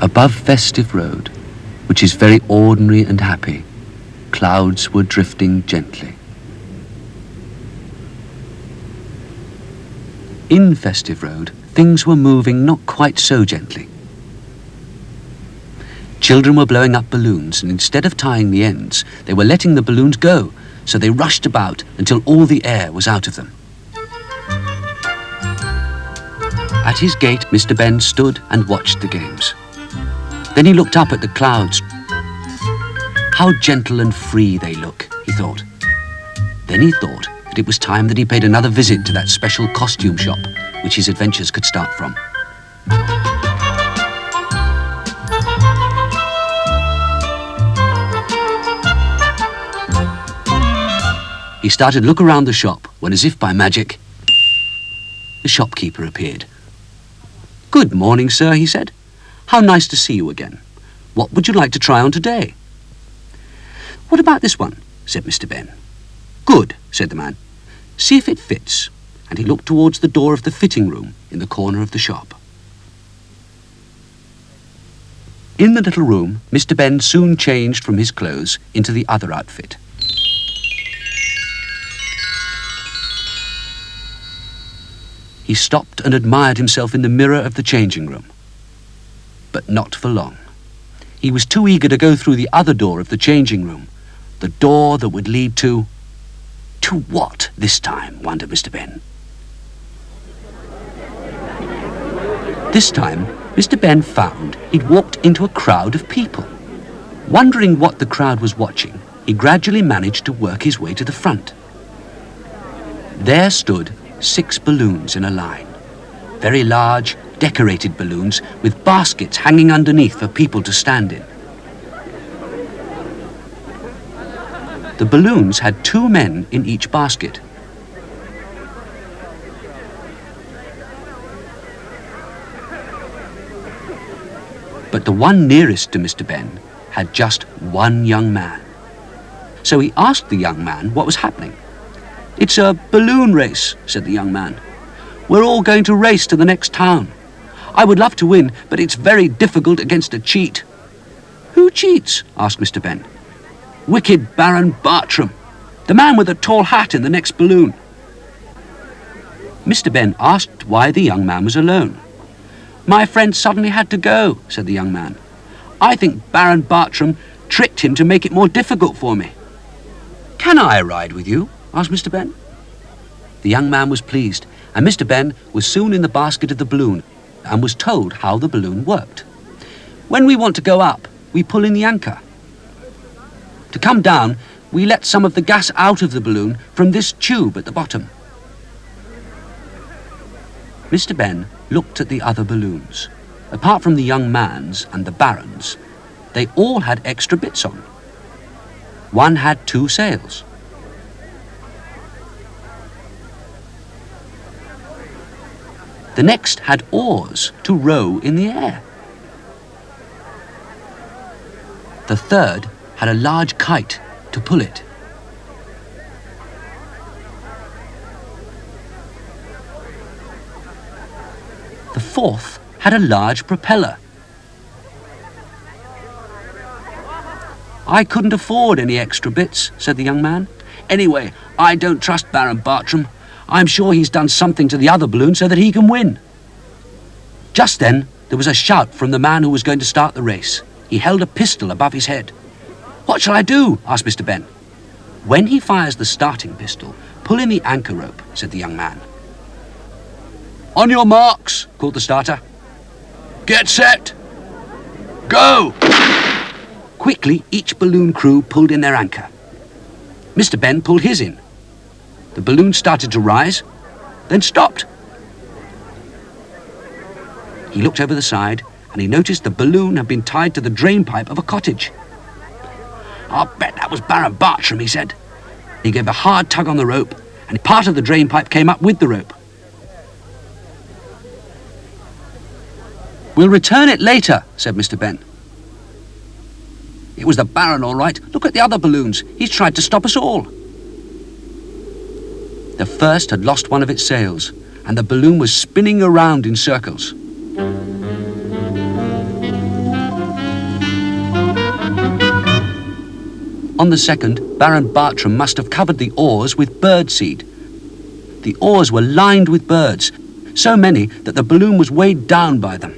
Above Festive Road, which is very ordinary and happy, clouds were drifting gently. In Festive Road, things were moving not quite so gently. Children were blowing up balloons, and instead of tying the ends, they were letting the balloons go, so they rushed about until all the air was out of them. At his gate, Mr. Ben stood and watched the games. Then he looked up at the clouds. How gentle and free they look, he thought. Then he thought that it was time that he paid another visit to that special costume shop, which his adventures could start from. He started to look around the shop when, as if by magic, the shopkeeper appeared. "Good morning, sir," he said. "How nice to see you again. What would you like to try on today?" "What about this one?" said Mr. Ben. "Good," said the man. "See if it fits." And he looked towards the door of the fitting room in the corner of the shop. In the little room, Mr. Ben soon changed from his clothes into the other outfit. He stopped and admired himself in the mirror of the changing room. But not for long. He was too eager to go through the other door of the changing room, the door that would lead to... To what this time, wondered Mr. Ben. This time, Mr. Ben found he'd walked into a crowd of people. Wondering what the crowd was watching, he gradually managed to work his way to the front. There stood 6 balloons in a line. Very large, decorated balloons with baskets hanging underneath for people to stand in. The balloons had 2 men in each basket. But the one nearest to Mr. Ben had just 1 young man. So he asked the young man what was happening. "It's a balloon race," said the young man. "We're all going to race to the next town. I would love to win, but it's very difficult against a cheat." "Who cheats?" asked Mr. Ben. "Wicked Baron Bartram, the man with the tall hat in the next balloon." Mr. Ben asked why the young man was alone. "My friend suddenly had to go," said the young man. "I think Baron Bartram tricked him to make it more difficult for me." "Can I ride with you?" asked Mr. Ben. The young man was pleased, and Mr. Ben was soon in the basket of the balloon and was told how the balloon worked. "When we want to go up, we pull in the anchor. To come down, we let some of the gas out of the balloon from this tube at the bottom." Mr. Ben looked at the other balloons. Apart from the young man's and the Baron's, they all had extra bits on. One had 2 sails. The next had oars to row in the air. The third had a large kite to pull it. The fourth had a large propeller. "I couldn't afford any extra bits," said the young man. "Anyway, I don't trust Baron Bartram. I'm sure he's done something to the other balloon so that he can win." Just then, there was a shout from the man who was going to start the race. He held a pistol above his head. "What shall I do?" asked Mr. Ben. "When he fires the starting pistol, pull in the anchor rope," said the young man. "On your marks," called the starter. "Get set. Go!" Quickly, each balloon crew pulled in their anchor. Mr. Ben pulled his in. The balloon started to rise, then stopped. He looked over the side and he noticed the balloon had been tied to the drain pipe of a cottage. "I'll bet that was Baron Bartram," he said. He gave a hard tug on the rope and part of the drain pipe came up with the rope. "We'll return it later," said Mr. Ben. "It was the Baron, all right. Look at the other balloons. He's tried to stop us all." The first had lost one of its sails, and the balloon was spinning around in circles. On the second, Baron Bartram must have covered the oars with birdseed. The oars were lined with birds, so many that the balloon was weighed down by them.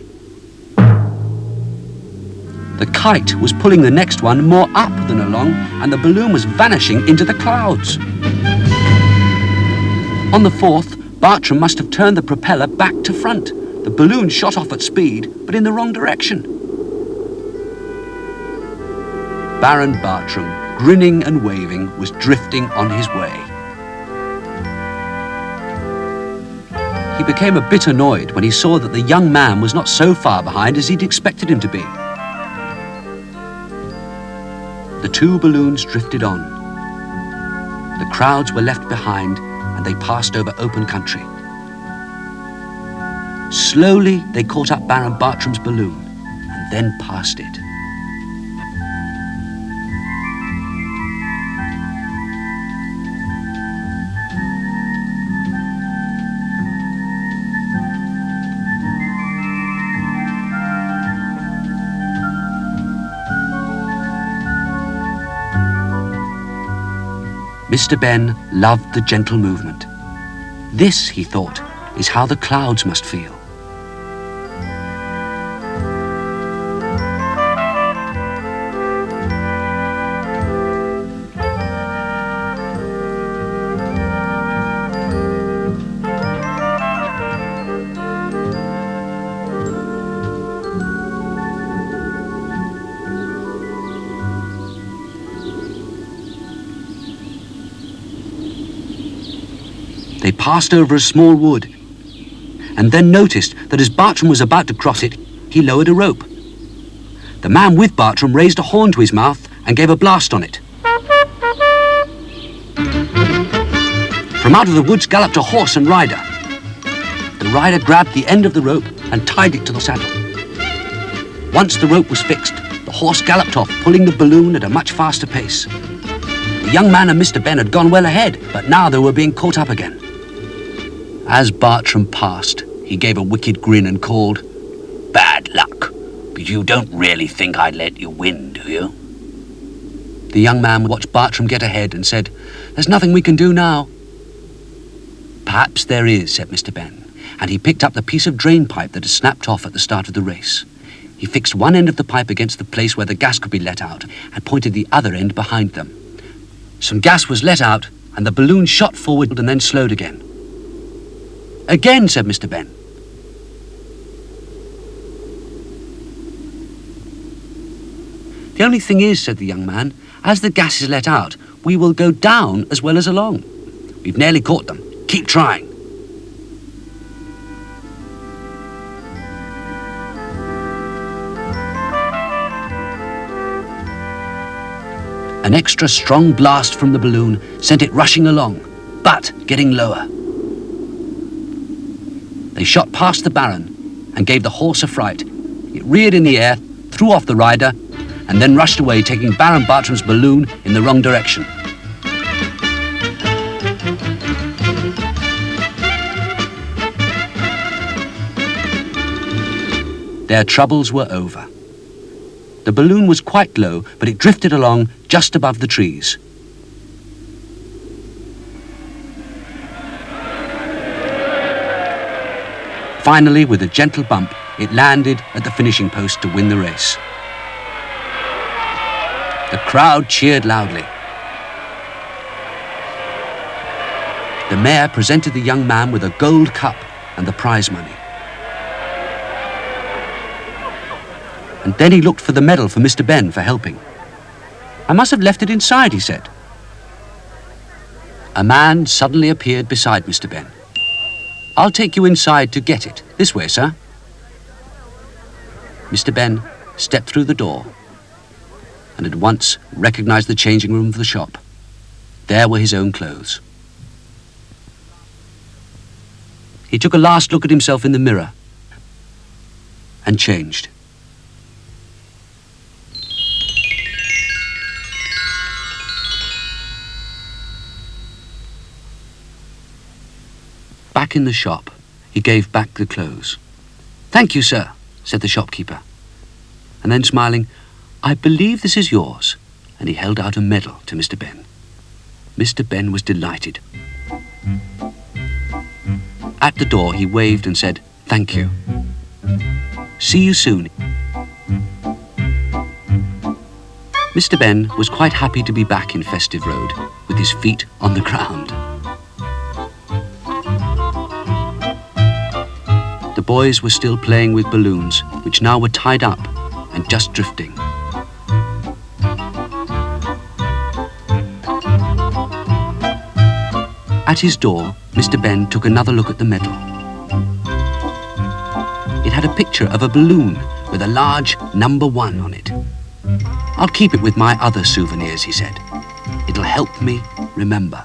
The kite was pulling the next one more up than along, and the balloon was vanishing into the clouds. On the fourth, Bartram must have turned the propeller back to front. The balloon shot off at speed, but in the wrong direction. Baron Bartram, grinning and waving, was drifting on his way. He became a bit annoyed when he saw that the young man was not so far behind as he'd expected him to be. The two balloons drifted on. The crowds were left behind and they passed over open country. Slowly they caught up Baron Bartram's balloon and then passed it. Mr. Ben loved the gentle movement. This, he thought, is how the clouds must feel. They passed over a small wood, and then noticed that as Bartram was about to cross it, he lowered a rope. The man with Bartram raised a horn to his mouth and gave a blast on it. From out of the woods galloped a horse and rider. The rider grabbed the end of the rope and tied it to the saddle. Once the rope was fixed, the horse galloped off, pulling the balloon at a much faster pace. The young man and Mr. Ben had gone well ahead, but now they were being caught up again. As Bartram passed, he gave a wicked grin and called, "Bad luck, but you don't really think I'd let you win, do you?" The young man watched Bartram get ahead and said, "There's nothing we can do now." "Perhaps there is," said Mr. Ben, and he picked up the piece of drain pipe that had snapped off at the start of the race. He fixed one end of the pipe against the place where the gas could be let out and pointed the other end behind them. Some gas was let out and the balloon shot forward and then slowed again. "Again," said Mr. Ben. "The only thing is," said the young man, "as the gas is let out, we will go down as well as along. We've nearly caught them. Keep trying." An extra strong blast from the balloon sent it rushing along, but getting lower. They shot past the Baron and gave the horse a fright. It reared in the air, threw off the rider, and then rushed away, taking Baron Bartram's balloon in the wrong direction. Their troubles were over. The balloon was quite low, but it drifted along just above the trees. Finally, with a gentle bump, it landed at the finishing post to win the race. The crowd cheered loudly. The mayor presented the young man with a gold cup and the prize money. And then he looked for the medal for Mr. Ben for helping. "I must have left it inside," he said. A man suddenly appeared beside Mr. Ben. "I'll take you inside to get it. This way, sir." Mr. Ben stepped through the door and at once recognized the changing room of the shop. There were his own clothes. He took a last look at himself in the mirror and changed. Back in the shop, he gave back the clothes. "Thank you, sir," said the shopkeeper. And then smiling, "I believe this is yours." And he held out a medal to Mr. Ben. Mr. Ben was delighted. At the door, he waved and said, "Thank you. See you soon." Mr. Ben was quite happy to be back in Festive Road, with his feet on the ground. The boys were still playing with balloons, which now were tied up and just drifting. At his door, Mr. Ben took another look at the medal. It had a picture of a balloon with a large number 1 on it. "I'll keep it with my other souvenirs," he said. "It'll help me remember."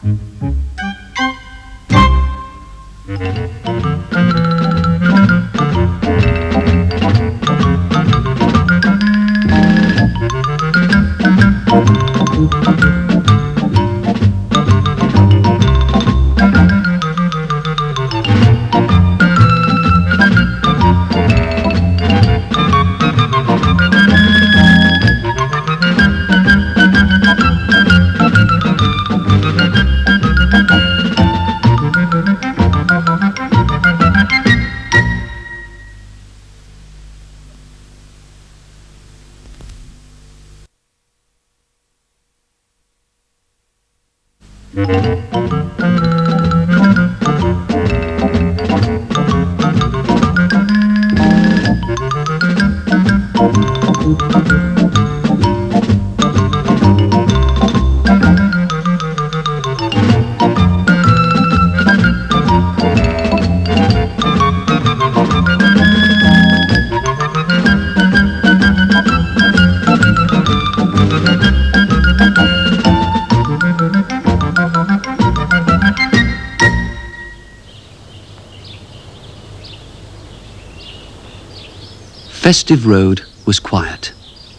Festive Road was quiet.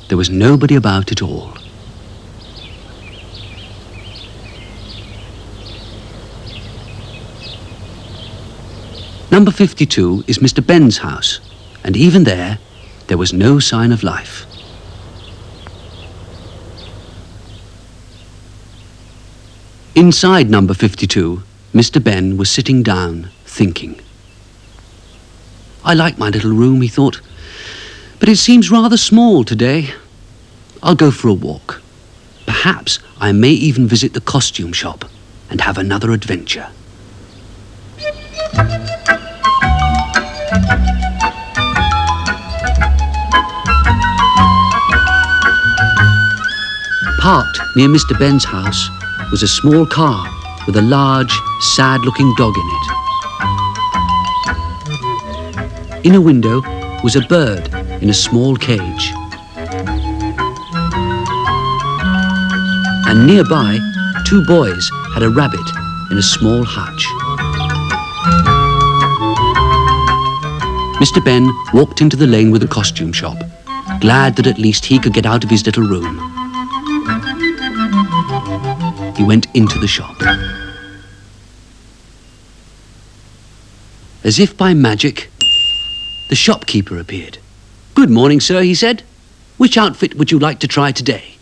There was nobody about at all. Number 52 is Mr. Ben's house, and even there was no sign of life. Inside number 52, Mr. Ben was sitting down, thinking. "I like my little room," he thought, "but it seems rather small today. I'll go for a walk. Perhaps I may even visit the costume shop and have another adventure." Parked near Mr. Ben's house was a small car with a large, sad-looking dog in it. In a window was a bird in a small cage. And nearby, 2 boys had a rabbit in a small hutch. Mr. Ben walked into the lane with the costume shop, glad that at least he could get out of his little room. He went into the shop. As if by magic, the shopkeeper appeared. "Good morning, sir," he said. "Which outfit would you like to try today?"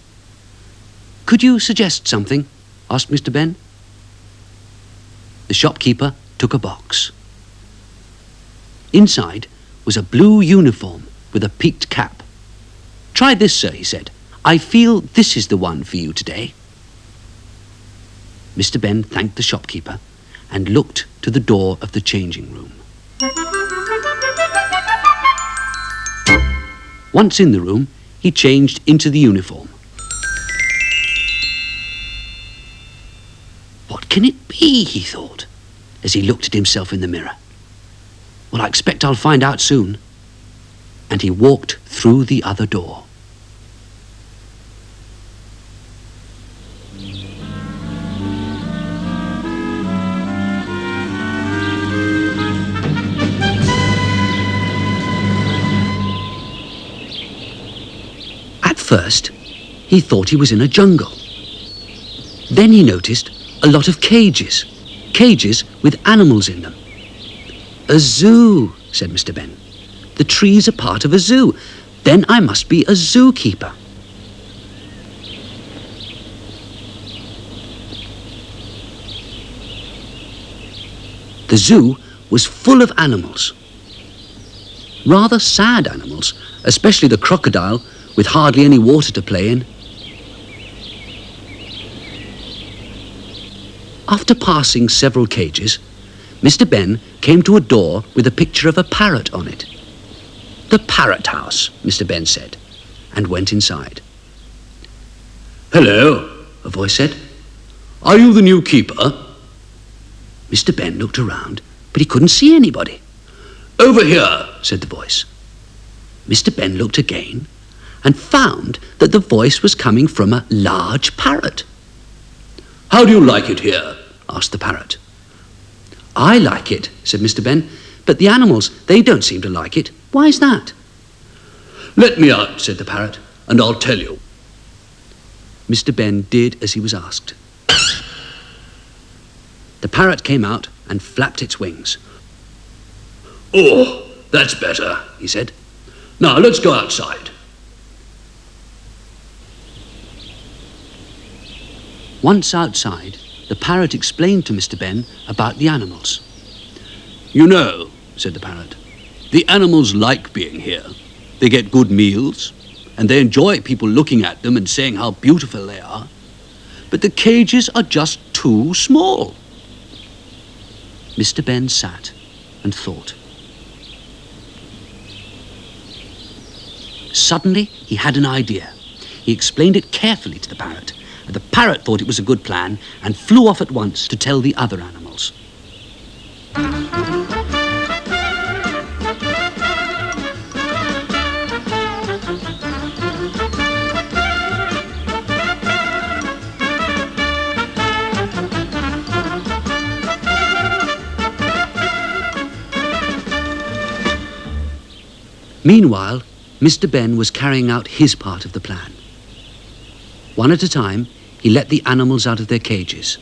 "Could you suggest something?" asked Mr. Ben. The shopkeeper took a box. Inside was a blue uniform with a peaked cap. "Try this, sir," he said. "I feel this is the one for you today." Mr. Ben thanked the shopkeeper and looked to the door of the changing room. Once in the room, he changed into the uniform. "What can it be?" he thought, as he looked at himself in the mirror. "Well, I expect I'll find out soon." And he walked through the other door. At first, he thought he was in a jungle. Then he noticed a lot of cages with animals in them. "A zoo," said Mr. Ben. "The trees are part of a zoo. Then I must be a zookeeper." The zoo was full of animals. Rather sad animals, especially the crocodile, with hardly any water to play in. After passing several cages, Mr. Ben came to a door with a picture of a parrot on it. "The Parrot House," Mr. Ben said, and went inside. "Hello," a voice said. "Are you the new keeper?" Mr. Ben looked around, but he couldn't see anybody. "Over here," said the voice. Mr. Ben looked again and found that the voice was coming from a large parrot. "How do you like it here?" asked the parrot. "I like it," said Mr. Ben, "but the animals, they don't seem to like it. Why is that?" "Let me out," said the parrot, "and I'll tell you." Mr. Ben did as he was asked. The parrot came out and flapped its wings. "Oh, that's better," he said. "Now let's go outside." Once outside, the parrot explained to Mr. Ben about the animals. "You know," said the parrot, "the animals like being here. They get good meals, and they enjoy people looking at them and saying how beautiful they are. But the cages are just too small." Mr. Ben sat and thought. Suddenly, he had an idea. He explained it carefully to the parrot. The parrot thought it was a good plan and flew off at once to tell the other animals. Meanwhile, Mr. Ben was carrying out his part of the plan. One at a time, he let the animals out of their cages.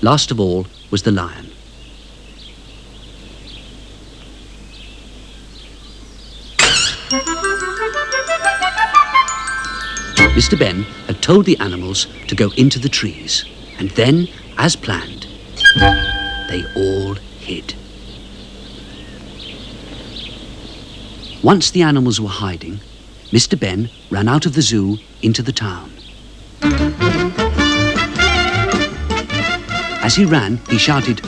Last of all was the lion. Mr. Ben had told the animals to go into the trees, and then, as planned, they all hid. Once the animals were hiding, Mr. Ben ran out of the zoo into the town. As he ran, he shouted,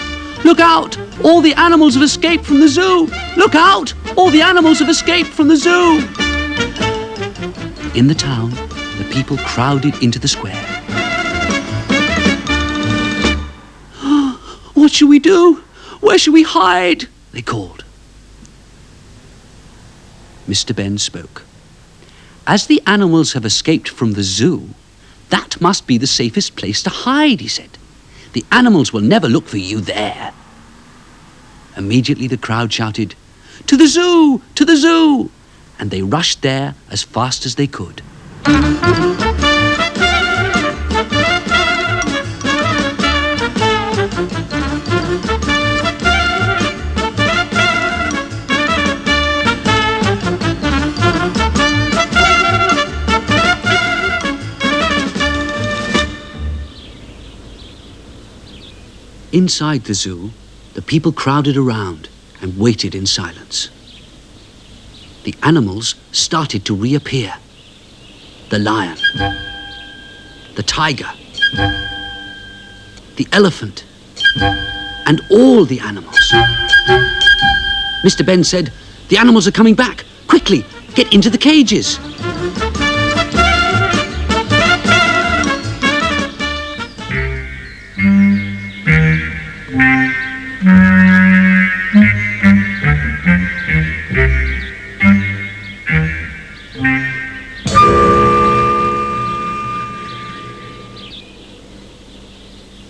"Look out! All the animals have escaped from the zoo! Look out! All the animals have escaped from the zoo!" In the town, the people crowded into the square. "What shall we do? Where shall we hide?" they called. Mr. Ben spoke. "As the animals have escaped from the zoo, that must be the safest place to hide," he said. The animals will never look for you there." Immediately the crowd shouted, "To the zoo! To the zoo!" and they rushed there as fast as they could. Inside the zoo, the people crowded around and waited in silence. The animals started to reappear. The lion, the tiger, the elephant, and all the animals. Mr. Ben said, "The animals are coming back. Quickly, get into the cages."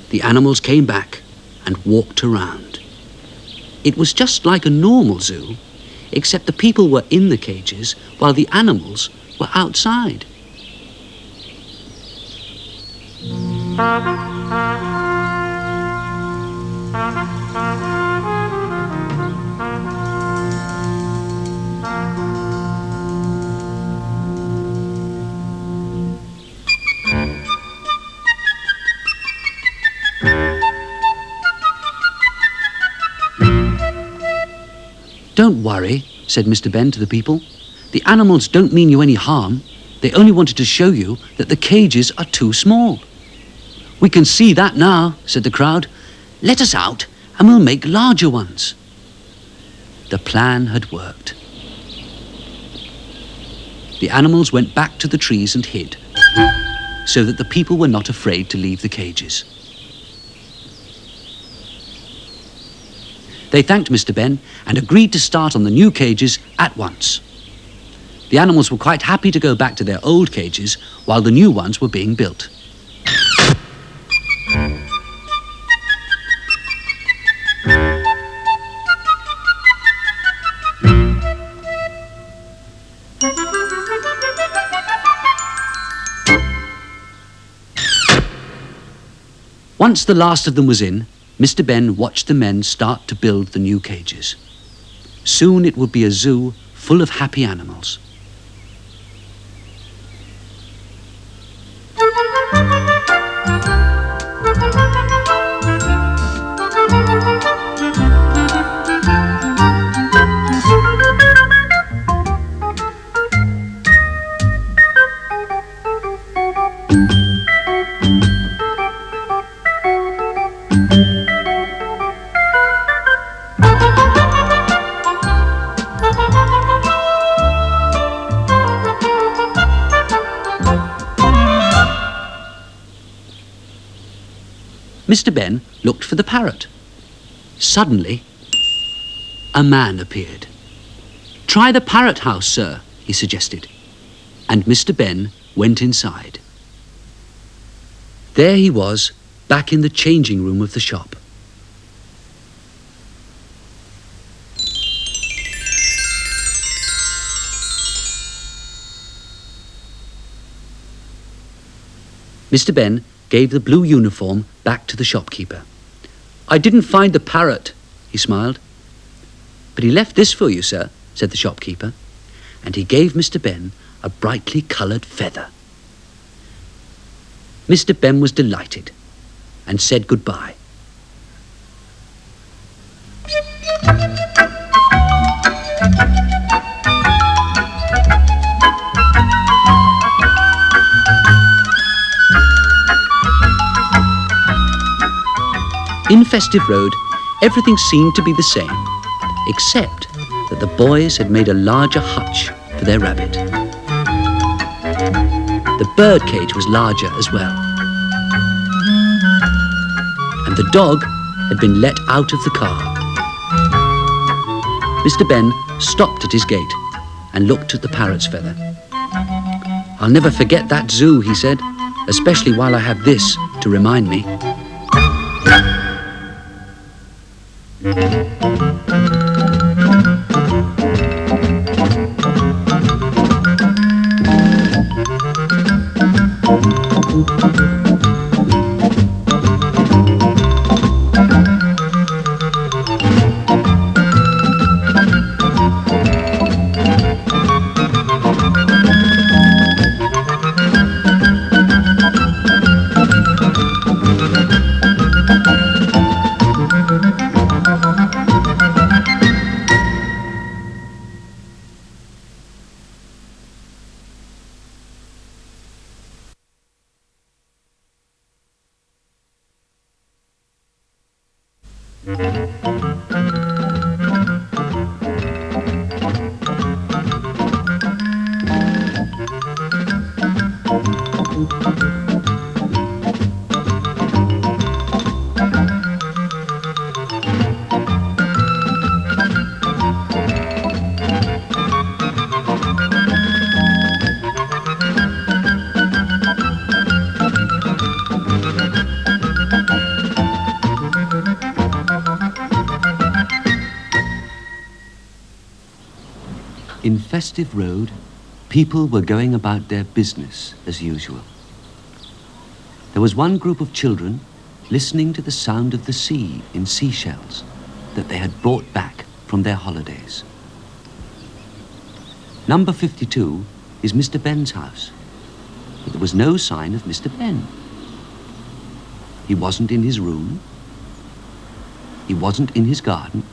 The animals came back and walked around. It was just like a normal zoo, except the people were in the cages while the animals were outside. "Don't worry," said Mr. Ben to the people. "The animals don't mean you any harm. They only wanted to show you that the cages are too small." "We can see that now," said the crowd. "Let us out and we'll make larger ones." The plan had worked. The animals went back to the trees and hid, so that the people were not afraid to leave the cages. They thanked Mr. Ben and agreed to start on the new cages at once. The animals were quite happy to go back to their old cages while the new ones were being built. Once the last of them was in, Mr. Ben watched the men start to build the new cages. Soon it would be a zoo full of happy animals. Mr. Ben looked for the parrot. Suddenly, a man appeared. "Try the parrot house, sir," he suggested, and Mr. Ben went inside. There he was, back in the changing room of the shop. Mr. Ben gave the blue uniform back to the shopkeeper. "I didn't find the parrot," he smiled. "But he left this for you, sir," said the shopkeeper, and he gave Mr. Ben a brightly coloured feather. Mr. Ben was delighted and said goodbye. In Festive Road, everything seemed to be the same, except that the boys had made a larger hutch for their rabbit. The bird cage was larger as well, and the dog had been let out of the car. Mr. Ben stopped at his gate and looked at the parrot's feather. "I'll never forget that zoo," he said, "especially while I have this to remind me." In Festive Road, people were going about their business as usual. There was one group of children listening to the sound of the sea in seashells that they had brought back from their holidays. Number 52 is Mr. Ben's house, but there was no sign of Mr. Ben. He wasn't in his room, he wasn't in his garden,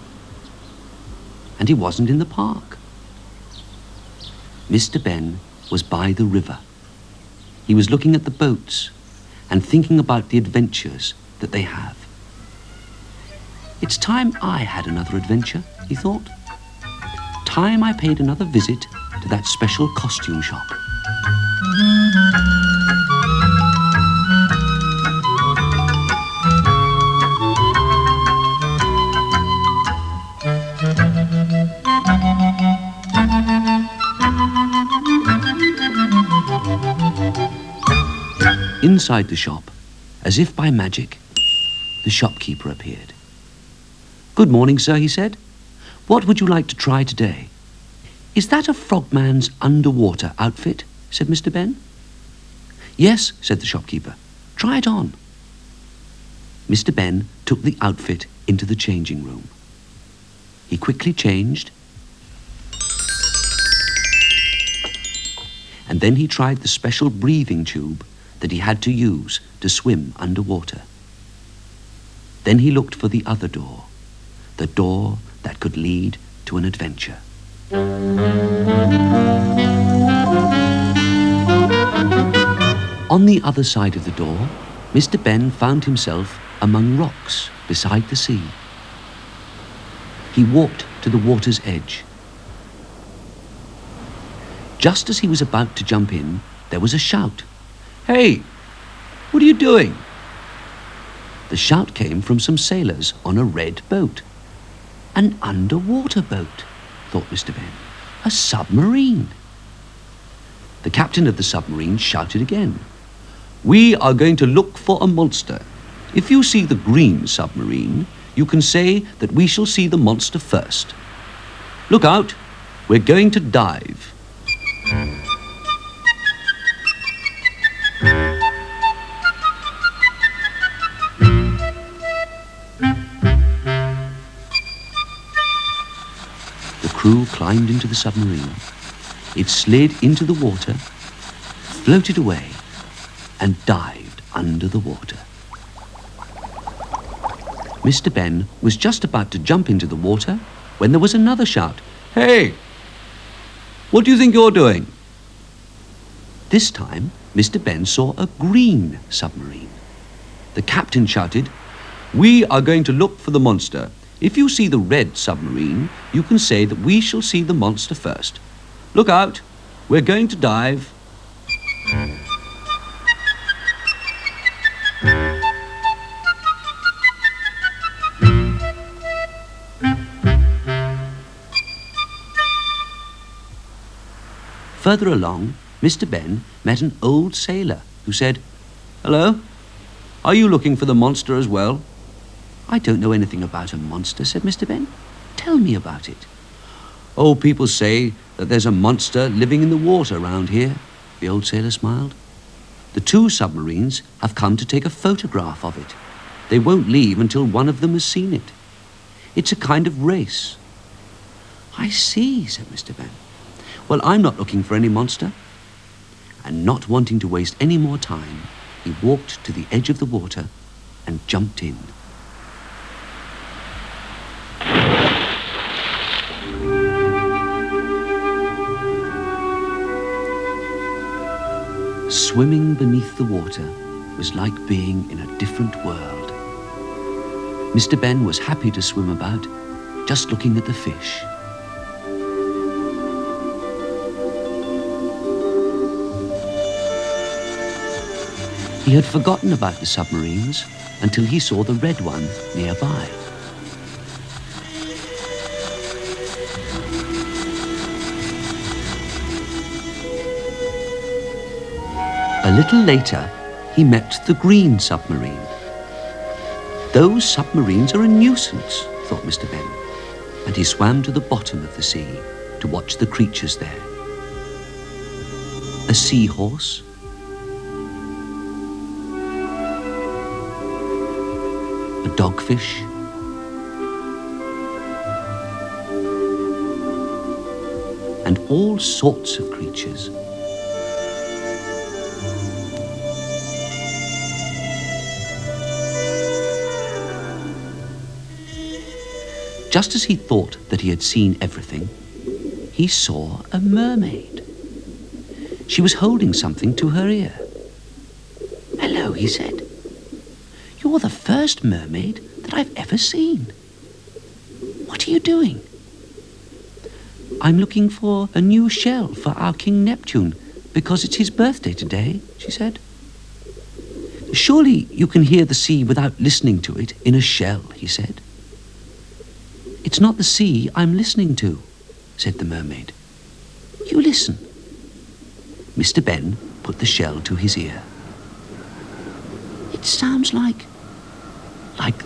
and he wasn't in the park. Mr. Ben was by the river. He was looking at the boats and thinking about the adventures that they have. It's time I had another adventure, he thought. Time I paid another visit to that special costume shop. Inside the shop, as if by magic, the shopkeeper appeared. "Good morning, sir," he said. "What would you like to try today?" "Is that a frogman's underwater outfit?" said Mr. Ben. "Yes," said the shopkeeper. "Try it on." Mr. Ben took the outfit into the changing room. He quickly changed, and then he tried the special breathing tube that he had to use to swim underwater. Then he looked for the other door, the door that could lead to an adventure. On the other side of the door, Mr. Ben found himself among rocks beside the sea. He walked to the water's edge. Just as he was about to jump in, there was a shout. "Hey, what are you doing?" The shout came from some sailors on a red boat. An underwater boat, thought Mr. Ben. A submarine. The captain of the submarine shouted again. "We are going to look for a monster. If you see the green submarine, you can say that we shall see the monster first. Look out, we're going to dive." The crew climbed into the submarine. It slid into the water, floated away, and dived under the water. Mr. Ben was just about to jump into the water when there was another shout. "Hey, what do you think you're doing?" This time, Mr. Ben saw a green submarine. The captain shouted, "We are going to look for the monster. If you see the red submarine, you can say that we shall see the monster first. Look out, we're going to dive." Further along, Mr. Ben met an old sailor who said, "Hello, are you looking for the monster as well?" "I don't know anything about a monster," said Mr. Ben. "Tell me about it." "Oh, people say that there's a monster living in the water round here," the old sailor smiled. "The 2 submarines have come to take a photograph of it. They won't leave until one of them has seen it. It's a kind of race." "I see," said Mr. Ben. "Well, I'm not looking for any monster." And not wanting to waste any more time, he walked to the edge of the water and jumped in. Swimming beneath the water was like being in a different world. Mr. Ben was happy to swim about, just looking at the fish. He had forgotten about the submarines until he saw the red one nearby. A little later, he met the green submarine. "Those submarines are a nuisance," thought Mr. Ben, and he swam to the bottom of the sea to watch the creatures there. A seahorse, a dogfish, and all sorts of creatures. Just as he thought that he had seen everything, he saw a mermaid. She was holding something to her ear. "Hello," he said. "You're the first mermaid that I've ever seen. What are you doing?" "I'm looking for a new shell for our King Neptune because it's his birthday today," she said. "Surely you can hear the sea without listening to it in a shell," he said. "It's not the sea I'm listening to," said the mermaid. "You listen." Mr. Ben put the shell to his ear. "It sounds like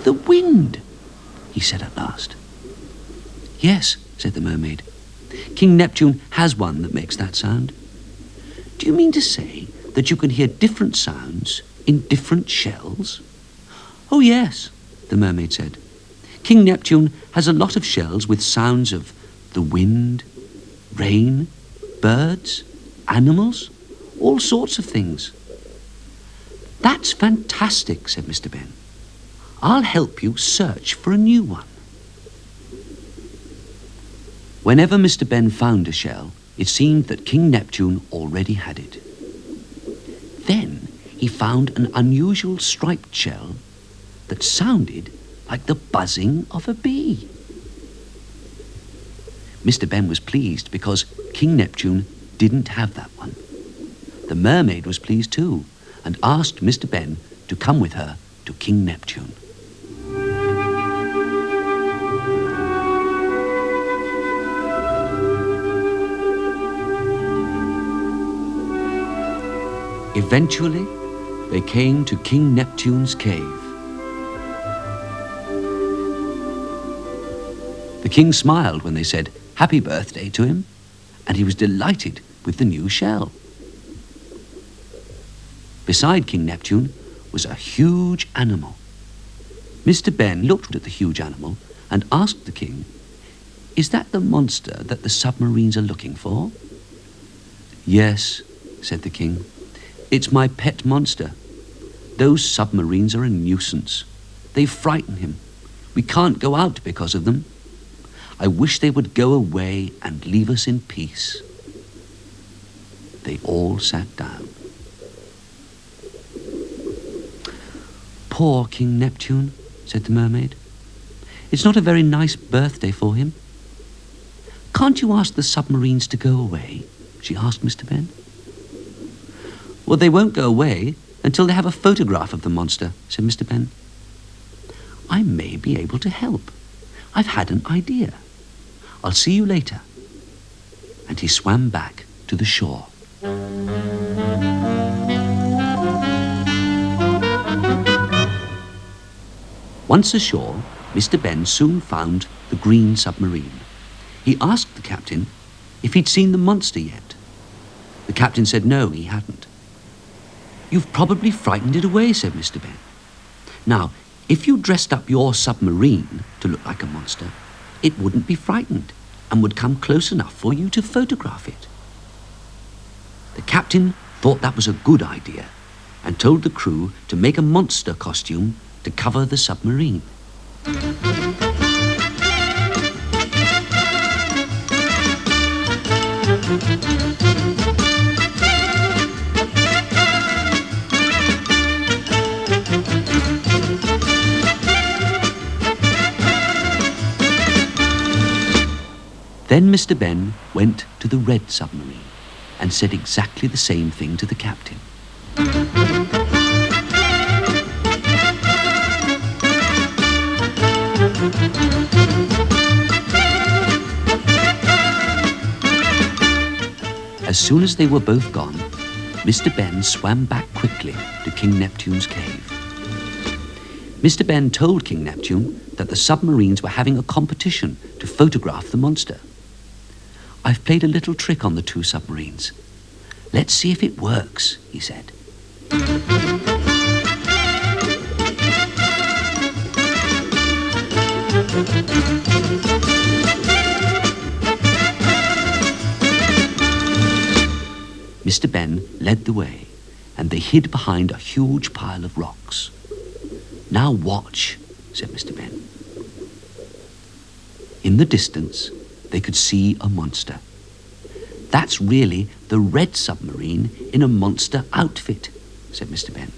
the wind," he said at last. "Yes," said the mermaid. "King Neptune has one that makes that sound." "Do you mean to say that you can hear different sounds in different shells?" "Oh, yes," the mermaid said. "King Neptune has a lot of shells with sounds of the wind, rain, birds, animals, all sorts of things." "That's fantastic," said Mr. Ben. "I'll help you search for a new one." Whenever Mr. Ben found a shell, it seemed that King Neptune already had it. Then he found an unusual striped shell that sounded like the buzzing of a bee. Mr. Ben was pleased because King Neptune didn't have that one. The mermaid was pleased too and asked Mr. Ben to come with her to King Neptune. Eventually, they came to King Neptune's cave. The king smiled when they said happy birthday to him, and he was delighted with the new shell. Beside King Neptune was a huge animal. Mr. Ben looked at the huge animal and asked the king, "Is that the monster that the submarines are looking for?" "Yes," said the king. "It's my pet monster. Those submarines are a nuisance. They frighten him. We can't go out because of them. I wish they would go away and leave us in peace." They all sat down. "Poor King Neptune," said the mermaid. "It's not a very nice birthday for him." "Can't you ask the submarines to go away?" she asked Mr. Ben. "Well, they won't go away until they have a photograph of the monster," said Mr. Ben. "I may be able to help. I've had an idea. I'll see you later." And he swam back to the shore. Once ashore, Mr. Ben soon found the green submarine. He asked the captain if he'd seen the monster yet. The captain said no, he hadn't. "You've probably frightened it away," said Mr. Ben. "Now, if you dressed up your submarine to look like a monster, it wouldn't be frightened and would come close enough for you to photograph it." The captain thought that was a good idea and told the crew to make a monster costume to cover the submarine. Then Mr. Ben went to the red submarine and said exactly the same thing to the captain. As soon as they were both gone, Mr. Ben swam back quickly to King Neptune's cave. Mr. Ben told King Neptune that the submarines were having a competition to photograph the monster. "I've played a little trick on the two submarines. Let's see if it works," he said. Mr. Ben led the way, and they hid behind a huge pile of rocks. "Now watch," said Mr. Ben. In the distance, they could see a monster. "That's really the red submarine in a monster outfit," said Mr. Ben.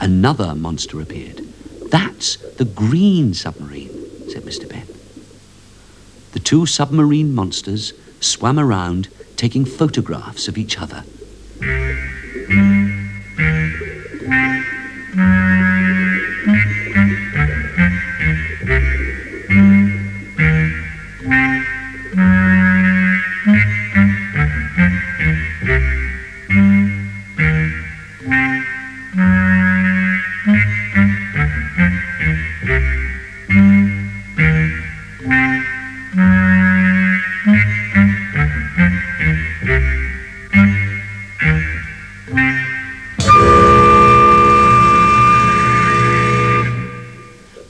Another monster appeared. "That's the green submarine," said Mr. Ben. The two submarine monsters swam around taking photographs of each other.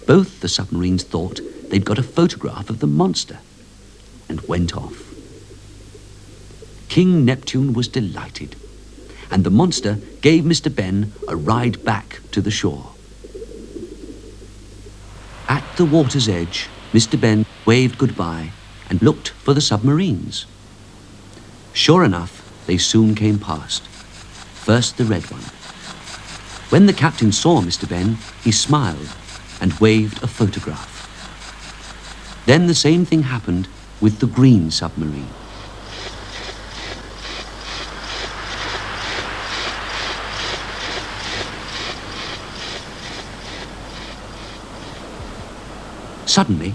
Both the submarines thought they'd got a photograph of the monster and went off. King Neptune was delighted, and the monster gave Mr. Ben a ride back to the shore. At the water's edge, Mr. Ben waved goodbye and looked for the submarines. Sure enough, they soon came past. First the red one. When the captain saw Mr. Ben, he smiled and waved a photograph. Then the same thing happened with the green submarine. Suddenly,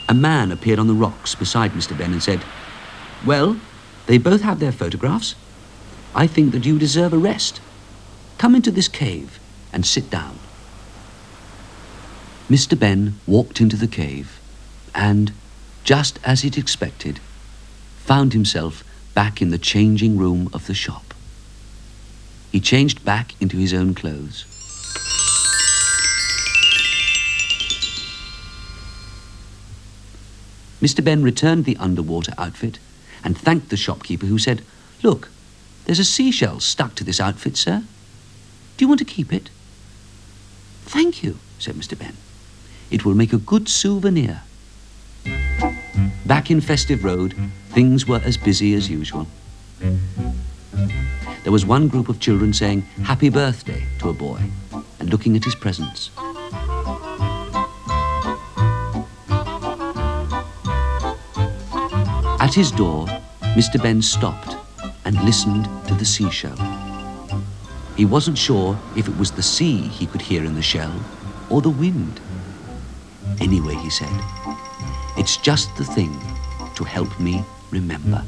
a man appeared on the rocks beside Mr. Ben and said, "Well, they both have their photographs. I think that you deserve a rest. Come into this cave and sit down." Mr. Ben walked into the cave and, just as he'd expected, found himself back in the changing room of the shop. He changed back into his own clothes. Mr. Ben returned the underwater outfit and thanked the shopkeeper, who said, "Look, there's a seashell stuck to this outfit, sir. Do you want to keep it?" "Thank you," said Mr. Ben. "It will make a good souvenir." Back in Festive Road, things were as busy as usual. There was one group of children saying "Happy Birthday" to a boy and looking at his presents. At his door, Mr. Ben stopped and listened to the seashell. He wasn't sure if it was the sea he could hear in the shell or the wind. Anyway, he said, "It's just the thing to help me remember."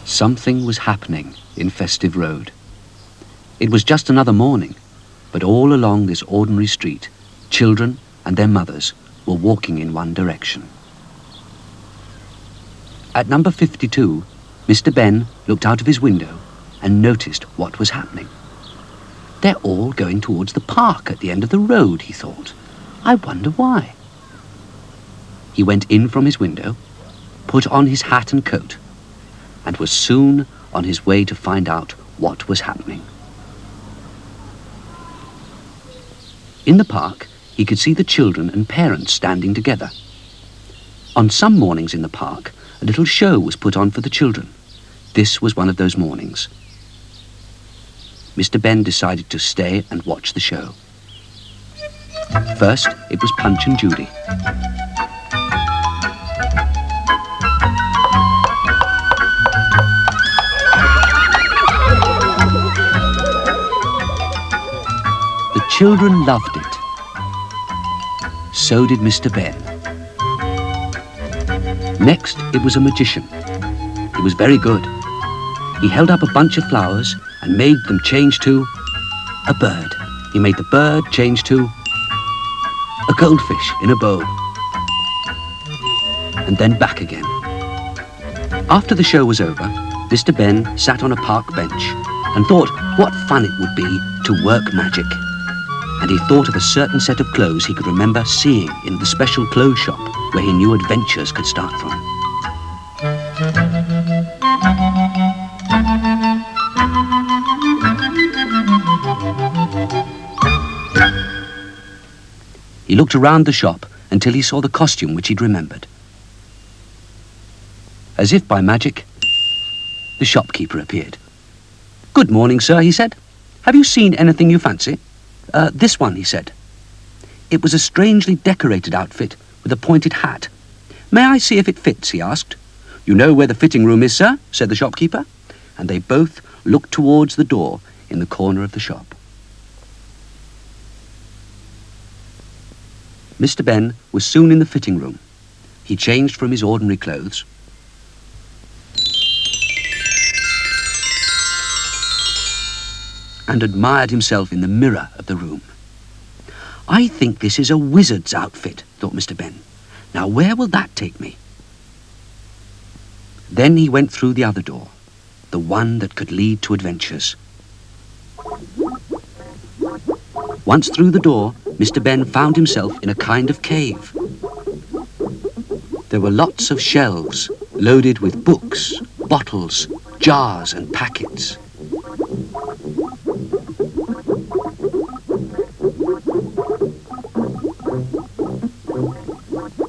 Something was happening in Festive Road. It was just another morning, but all along this ordinary street, children and their mothers were walking in one direction. At number 52, Mr. Ben looked out of his window and noticed what was happening. They're all going towards the park at the end of the road, he thought. I wonder why. He went in from his window, put on his hat and coat, and was soon on his way to find out what was happening. In the park, he could see the children and parents standing together. On some mornings in the park, a little show was put on for the children. This was one of those mornings. Mr. Ben decided to stay and watch the show. First, it was Punch and Judy. The children loved it. So did Mr. Ben. Next, it was a magician. He was very good. He held up a bunch of flowers and made them change to a bird. He made the bird change to a goldfish in a bowl. And then back again. After the show was over, Mr. Ben sat on a park bench and thought what fun it would be to work magic. And he thought of a certain set of clothes he could remember seeing in the special clothes shop where he knew adventures could start from. He looked around the shop until he saw the costume which he'd remembered. As if by magic, the shopkeeper appeared. "Good morning, sir," he said. "Have you seen anything you fancy?" This one," he said. It was a strangely decorated outfit with a pointed hat. "May I see if it fits?" he asked. "You know where the fitting room is, sir," said the shopkeeper, and they both looked towards the door in the corner of the shop. Mr. Ben was soon in the fitting room. He changed from his ordinary clothes and admired himself in the mirror of the room. "I think this is a wizard's outfit," thought Mr. Ben. "Now where will that take me?" Then he went through the other door, the one that could lead to adventures. Once through the door, Mr. Ben found himself in a kind of cave. There were lots of shelves loaded with books, bottles, jars and packets.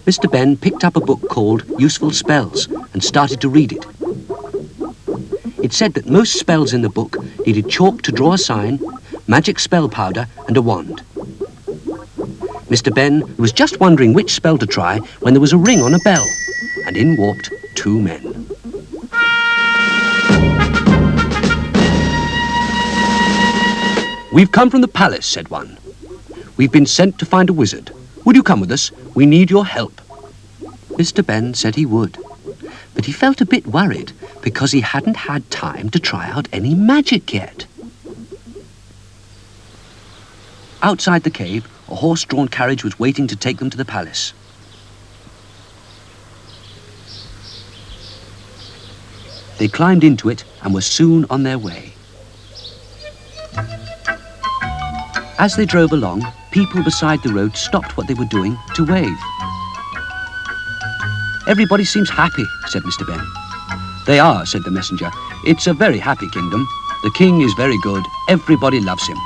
Mr. Ben picked up a book called Useful Spells and started to read it. It said that most spells in the book needed chalk to draw a sign, magic spell powder and a wand. Mr. Ben was just wondering which spell to try when there was a ring on a bell, and in walked two men. "We've come from the palace," said one. "We've been sent to find a wizard. Would you come with us? We need your help." Mr. Ben said he would, but he felt a bit worried because he hadn't had time to try out any magic yet. Outside the cave, a horse-drawn carriage was waiting to take them to the palace. They climbed into it and were soon on their way. As they drove along, people beside the road stopped what they were doing to wave. "Everybody seems happy," said Mr. Ben. "They are," said the messenger. "It's a very happy kingdom. The king is very good. Everybody loves him."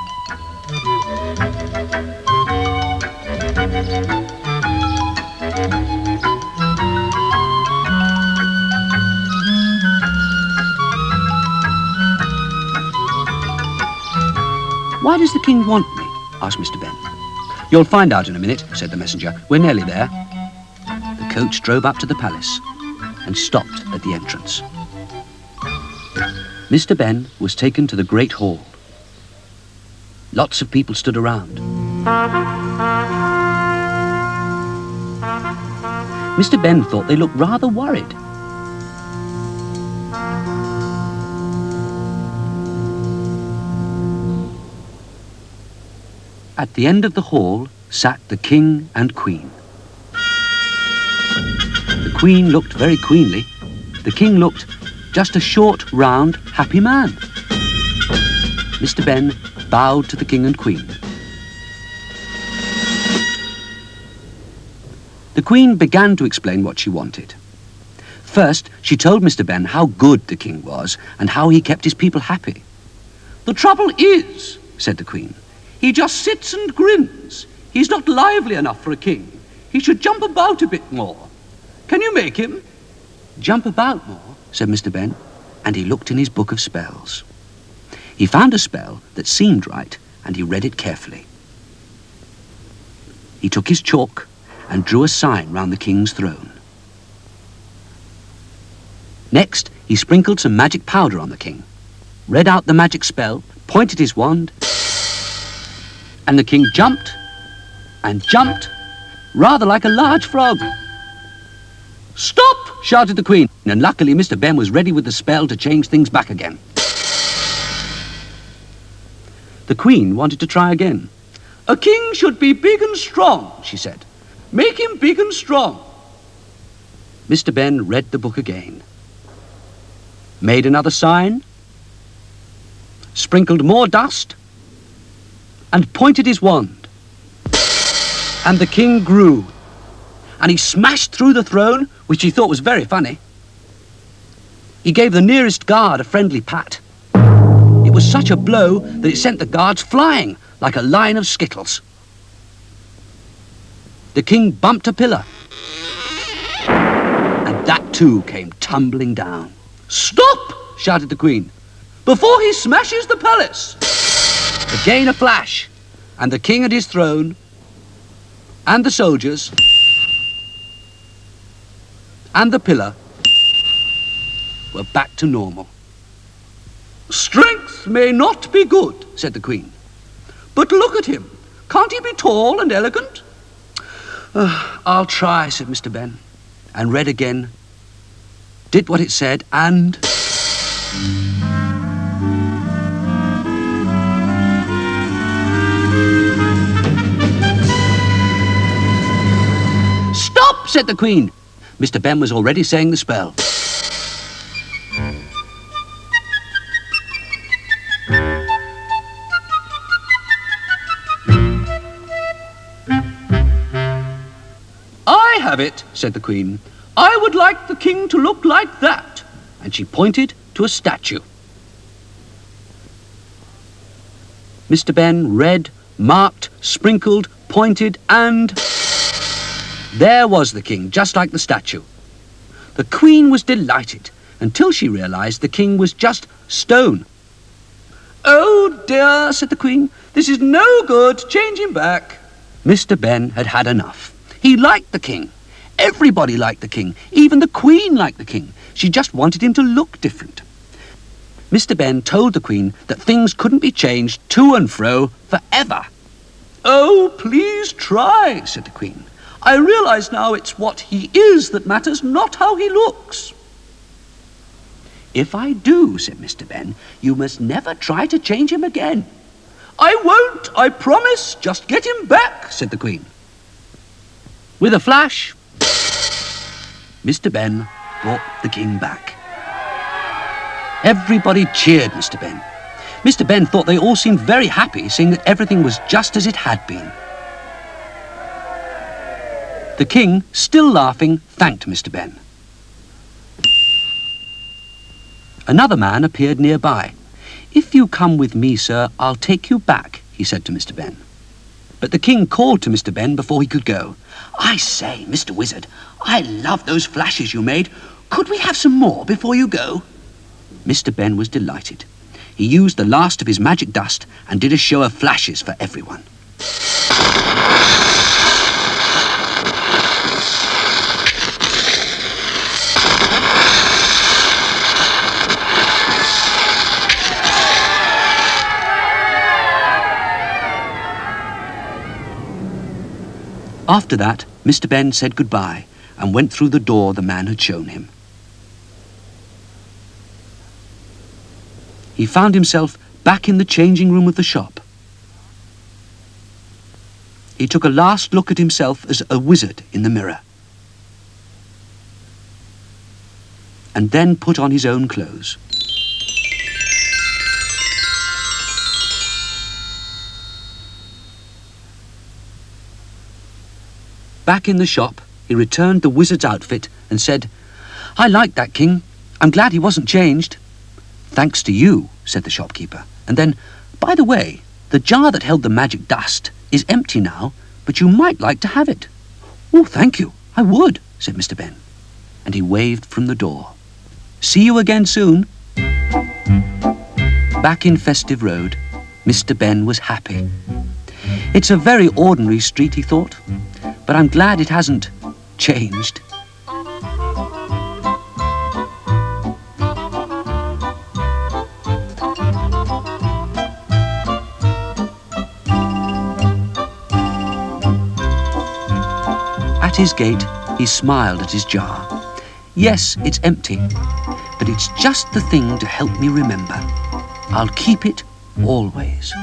"Why does the king want me?" asked Mr. Ben. "You'll find out in a minute," said the messenger. "We're nearly there." The coach drove up to the palace and stopped at the entrance. Mr. Ben was taken to the great hall. Lots of people stood around. Mr. Ben thought they looked rather worried. At the end of the hall sat the king and queen. The queen looked very queenly. The king looked just a short, round, happy man. Mr. Ben bowed to the king and queen. The queen began to explain what she wanted. First, she told Mr. Ben how good the king was and how he kept his people happy. "The trouble is," said the queen, "he just sits and grins. He's not lively enough for a king. He should jump about a bit more. Can you make him?" "Jump about more?" said Mr. Ben, and he looked in his book of spells. He found a spell that seemed right, and he read it carefully. He took his chalk and drew a sign round the king's throne. Next, he sprinkled some magic powder on the king, read out the magic spell, pointed his wand, and the king jumped and jumped, rather like a large frog. "Stop!" shouted the queen, and luckily Mr. Ben was ready with the spell to change things back again. The queen wanted to try again. "A king should be big and strong," she said. "Make him big and strong." Mr. Ben read the book again, made another sign, sprinkled more dust, and pointed his wand. And the king grew, and he smashed through the throne, which he thought was very funny. He gave the nearest guard a friendly pat. It was such a blow that it sent the guards flying like a line of skittles. The king bumped a pillar, and that too came tumbling down. "Stop!" shouted the queen, "before he smashes the palace." Again a flash, and the king and his throne, and the soldiers, and the pillar were back to normal. "Strength may not be good," said the queen, "but look at him. Can't he be tall and elegant?" "I'll try," said Mr. Ben, and read again, did what it said, and... "Stop!" said the queen. Mr. Ben was already saying the spell. "I have it," said the queen. "I would like the king to look like that." And she pointed to a statue. Mr. Ben read, marked, sprinkled, pointed, and... there was the king, just like the statue. The queen was delighted, until she realized the king was just stone. "Oh dear," said the queen, "this is no good. Change him back." Mr. Ben had had enough. He liked the king. Everybody liked the king. Even the queen liked the king. She just wanted him to look different. Mr. Ben told the queen that things couldn't be changed to and fro forever. "Oh, please try," said the queen. "I realize now it's what he is that matters, not how he looks." "If I do," said Mr. Ben, "you must never try to change him again." "I won't, I promise. Just get him back," said the queen. With a flash, Mr. Ben brought the king back. Everybody cheered Mr. Ben. Mr. Ben thought they all seemed very happy, seeing that everything was just as it had been. The king, still laughing, thanked Mr. Ben. Another man appeared nearby. "If you come with me, sir, I'll take you back," he said to Mr. Ben. But the king called to Mr. Ben before he could go. "I say, Mr. Wizard, I love those flashes you made. Could we have some more before you go?" Mr. Ben was delighted. he used the last of his magic dust and did a show of flashes for everyone. After that, Mr. Ben said goodbye and went through the door the man had shown him. He found himself back in the changing room of the shop. He took a last look at himself as a wizard in the mirror, and then put on his own clothes. Back in the shop, he returned the wizard's outfit and said, "I like that king. I'm glad he wasn't changed." "Thanks to you," said the shopkeeper. And then, "By the way, the jar that held the magic dust is empty now, but you might like to have it." "Oh, thank you, I would," said Mr. Ben. And he waved from the door. "See you again soon." Back in Festive Road, Mr. Ben was happy. It's a very ordinary street, he thought, but I'm glad it hasn't changed. At his gate, he smiled at his jar. Yes, it's empty, but it's just the thing to help me remember. I'll keep it always.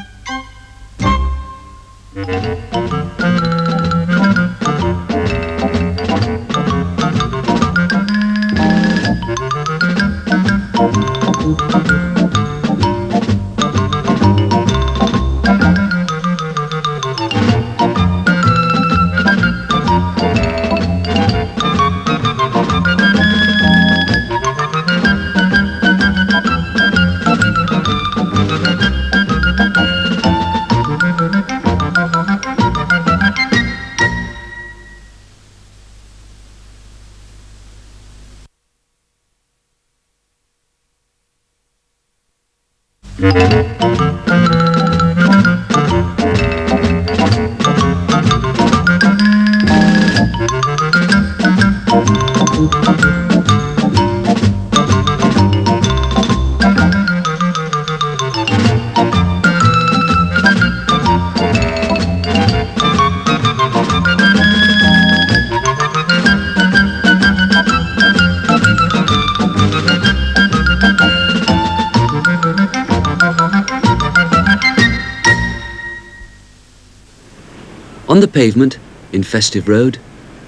On the pavement, in Festive Road,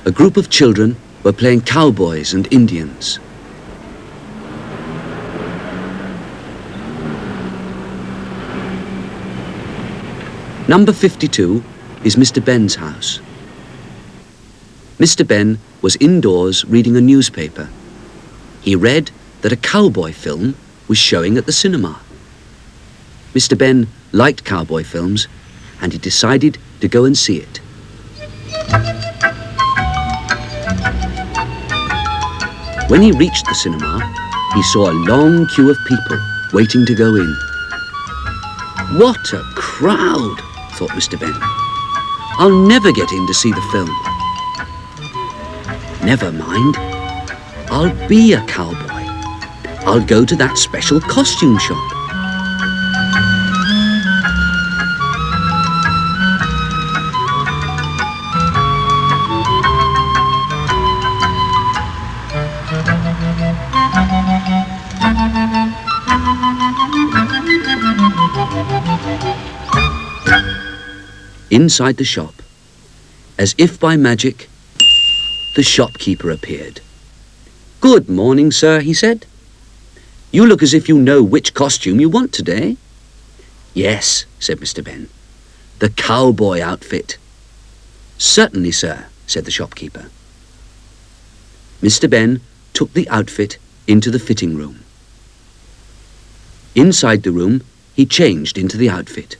a group of children were playing cowboys and Indians. Number 52 is Mr. Ben's house. Mr. Ben was indoors reading a newspaper. He read that a cowboy film was showing at the cinema. Mr. Ben liked cowboy films, and he decided to go and see it. When he reached the cinema, he saw a long queue of people waiting to go in. What a crowd, thought Mr. Ben. I'll never get in to see the film. Never mind, I'll be a cowboy. I'll go to that special costume shop. Inside the shop, as if by magic, the shopkeeper appeared. "Good morning, sir," he said. "You look as if you know which costume you want today." "Yes," said Mr. Ben, "the cowboy outfit." "Certainly, sir," said the shopkeeper. Mr. Ben took the outfit into the fitting room. Inside the room, he changed into the outfit.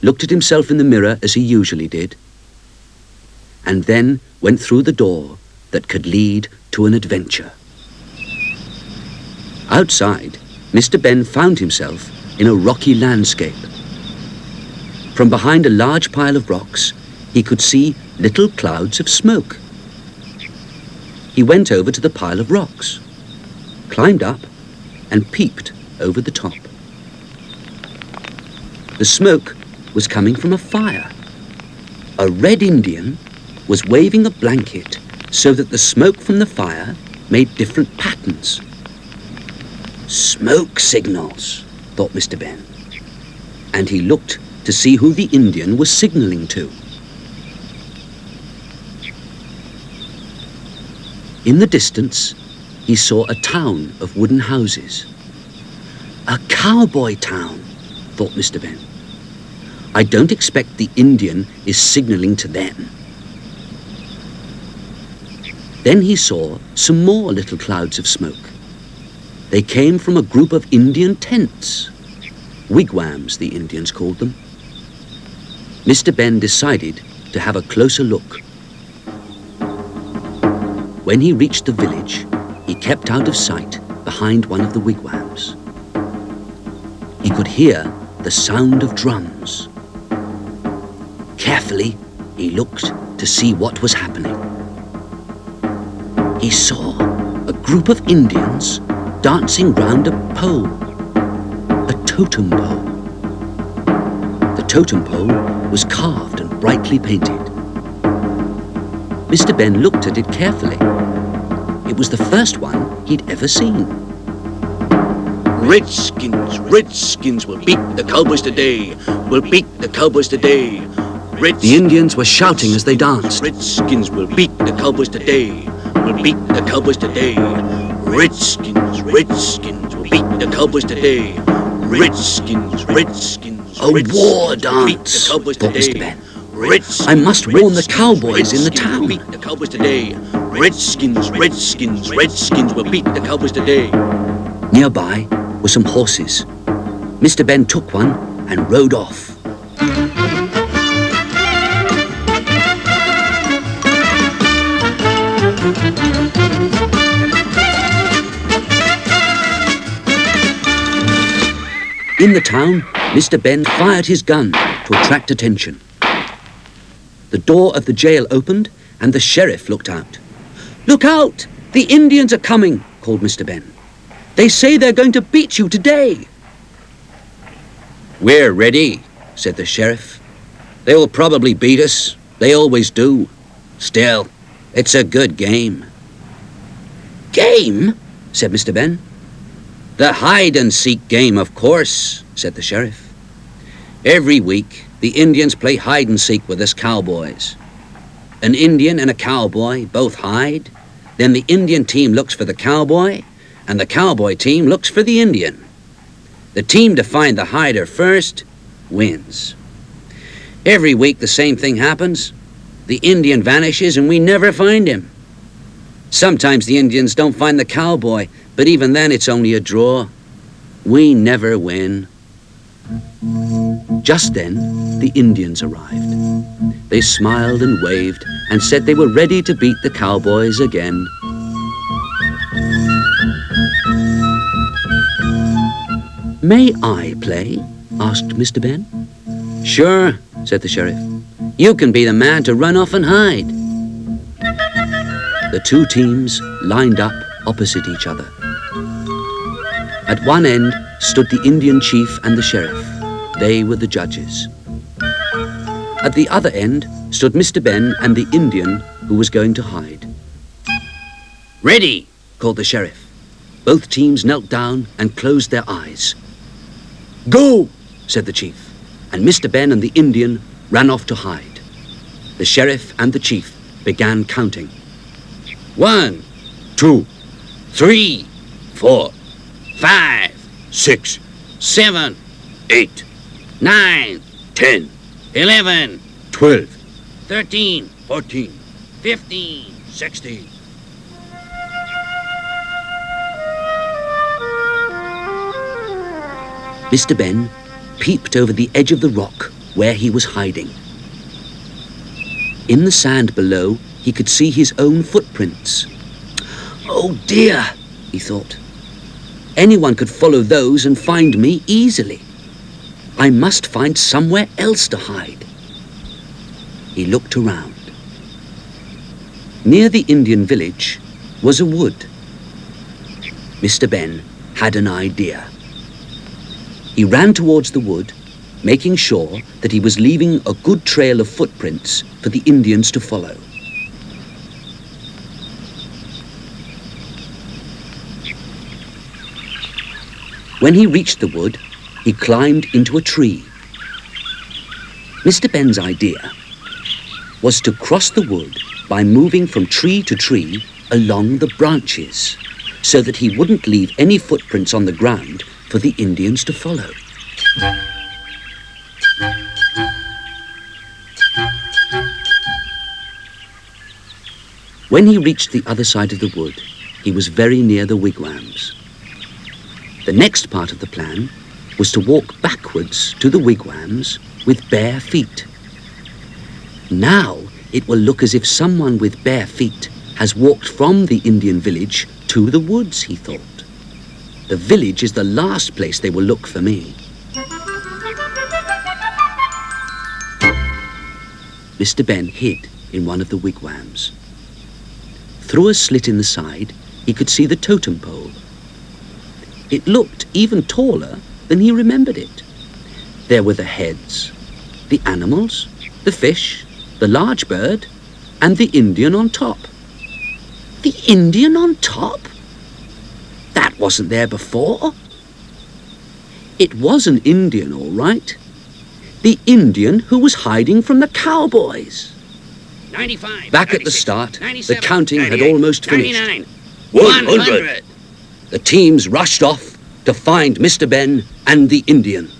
Looked at himself in the mirror as he usually did, and then went through the door that could lead to an adventure. Outside, Mr. Ben found himself in a rocky landscape. From behind a large pile of rocks, he could see little clouds of smoke. He went over to the pile of rocks, climbed up, and peeped over the top. The smoke was coming from a fire. A red Indian was waving a blanket so that the smoke from the fire made different patterns. Smoke signals, thought Mr. Ben, and he looked to see who the Indian was signalling to. In the distance, he saw a town of wooden houses. A cowboy town, thought Mr. Ben. I don't expect the Indian is signalling to them. Then he saw some more little clouds of smoke. They came from a group of Indian tents. Wigwams, the Indians called them. Mr. Ben decided to have a closer look. When he reached the village, he kept out of sight behind one of the wigwams. He could hear the sound of drums. Carefully, he looked to see what was happening. He saw a group of Indians dancing round a pole, a totem pole. The totem pole was carved and brightly painted. Mr. Ben looked at it carefully. It was the first one he'd ever seen. Redskins, Redskins will beat the Cowboys today. We'll beat the Cowboys today. The Indians were shouting as they danced. Redskins will beat the Cowboys today. We'll beat the Cowboys today. Redskins, Redskins will beat the Cowboys today. Redskins, Redskins. A war dance, thought Mr. Ben. I must warn the cowboys in the town. Beat the Cowboys today. Redskins, Redskins, Redskins will beat the Cowboys today. Nearby were some horses. Mr. Ben took one and rode off. In the town, Mr. Ben fired his gun to attract attention. The door of the jail opened and the sheriff looked out. "Look out! The Indians are coming," called Mr. Ben. "They say they're going to beat you today." "We're ready," said the sheriff. "They'll probably beat us. They always do. Still, it's a good game." "Game?" said Mr. Ben. "The hide-and-seek game, of course," said the sheriff. "Every week, the Indians play hide-and-seek with us cowboys. An Indian and a cowboy both hide. Then the Indian team looks for the cowboy, and the cowboy team looks for the Indian. The team to find the hider first wins. Every week the same thing happens. The Indian vanishes and we never find him. Sometimes the Indians don't find the cowboy, but even then it's only a draw. We never win." Just then, the Indians arrived. They smiled and waved and said they were ready to beat the cowboys again. "May I play?" asked Mr. Ben. "Sure," said the sheriff. "You can be the man to run off and hide." The two teams lined up opposite each other. At one end stood the Indian chief and the sheriff. They were the judges. At the other end stood Mr. Ben and the Indian who was going to hide. "Ready," called the sheriff. Both teams knelt down and closed their eyes. "Go," said the chief, and Mr. Ben and the Indian ran off to hide. The sheriff and the chief began counting. 1, 2, 3, 4, 5, 6, 7, 8, 9, 10, 11, 12, 13, 14, 15, 16. Mr. Ben peeped over the edge of the rock where he was hiding. In the sand below, he could see his own footprints. Oh dear, he thought. Anyone could follow those and find me easily. I must find somewhere else to hide. He looked around. Near the Indian village was a wood. Mr. Ben had an idea. He ran towards the wood, making sure that he was leaving a good trail of footprints for the Indians to follow. When he reached the wood, he climbed into a tree. Mr. Ben's idea was to cross the wood by moving from tree to tree along the branches, so that he wouldn't leave any footprints on the ground for the Indians to follow. When he reached the other side of the wood, he was very near the wigwams. The next part of the plan was to walk backwards to the wigwams with bare feet. Now it will look as if someone with bare feet has walked from the Indian village to the woods, he thought. The village is the last place they will look for me. Mr. Ben hid in one of the wigwams. Through a slit in the side, he could see the totem pole. It looked even taller than he remembered it. There were the heads, the animals, the fish, the large bird, and the Indian on top. The Indian on top? That wasn't there before. It was an Indian, all right. The Indian who was hiding from the cowboys. 95, Back 96, at the start, 97, the counting had 98, almost finished. 99, 100. The teams rushed off to find Mr. Ben and the Indian.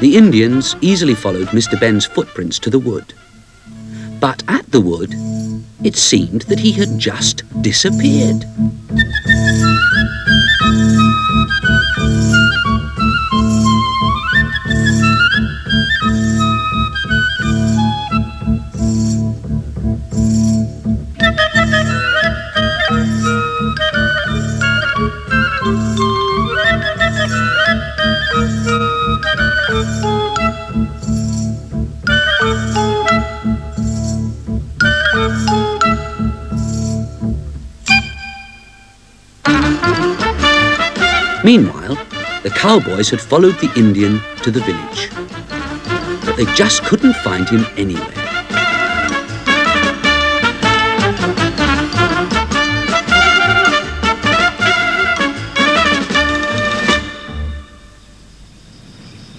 The Indians easily followed Mr. Ben's footprints to the wood. But at the wood, it seemed that he had just disappeared. Meanwhile, the cowboys had followed the Indian to the village, but they just couldn't find him anywhere.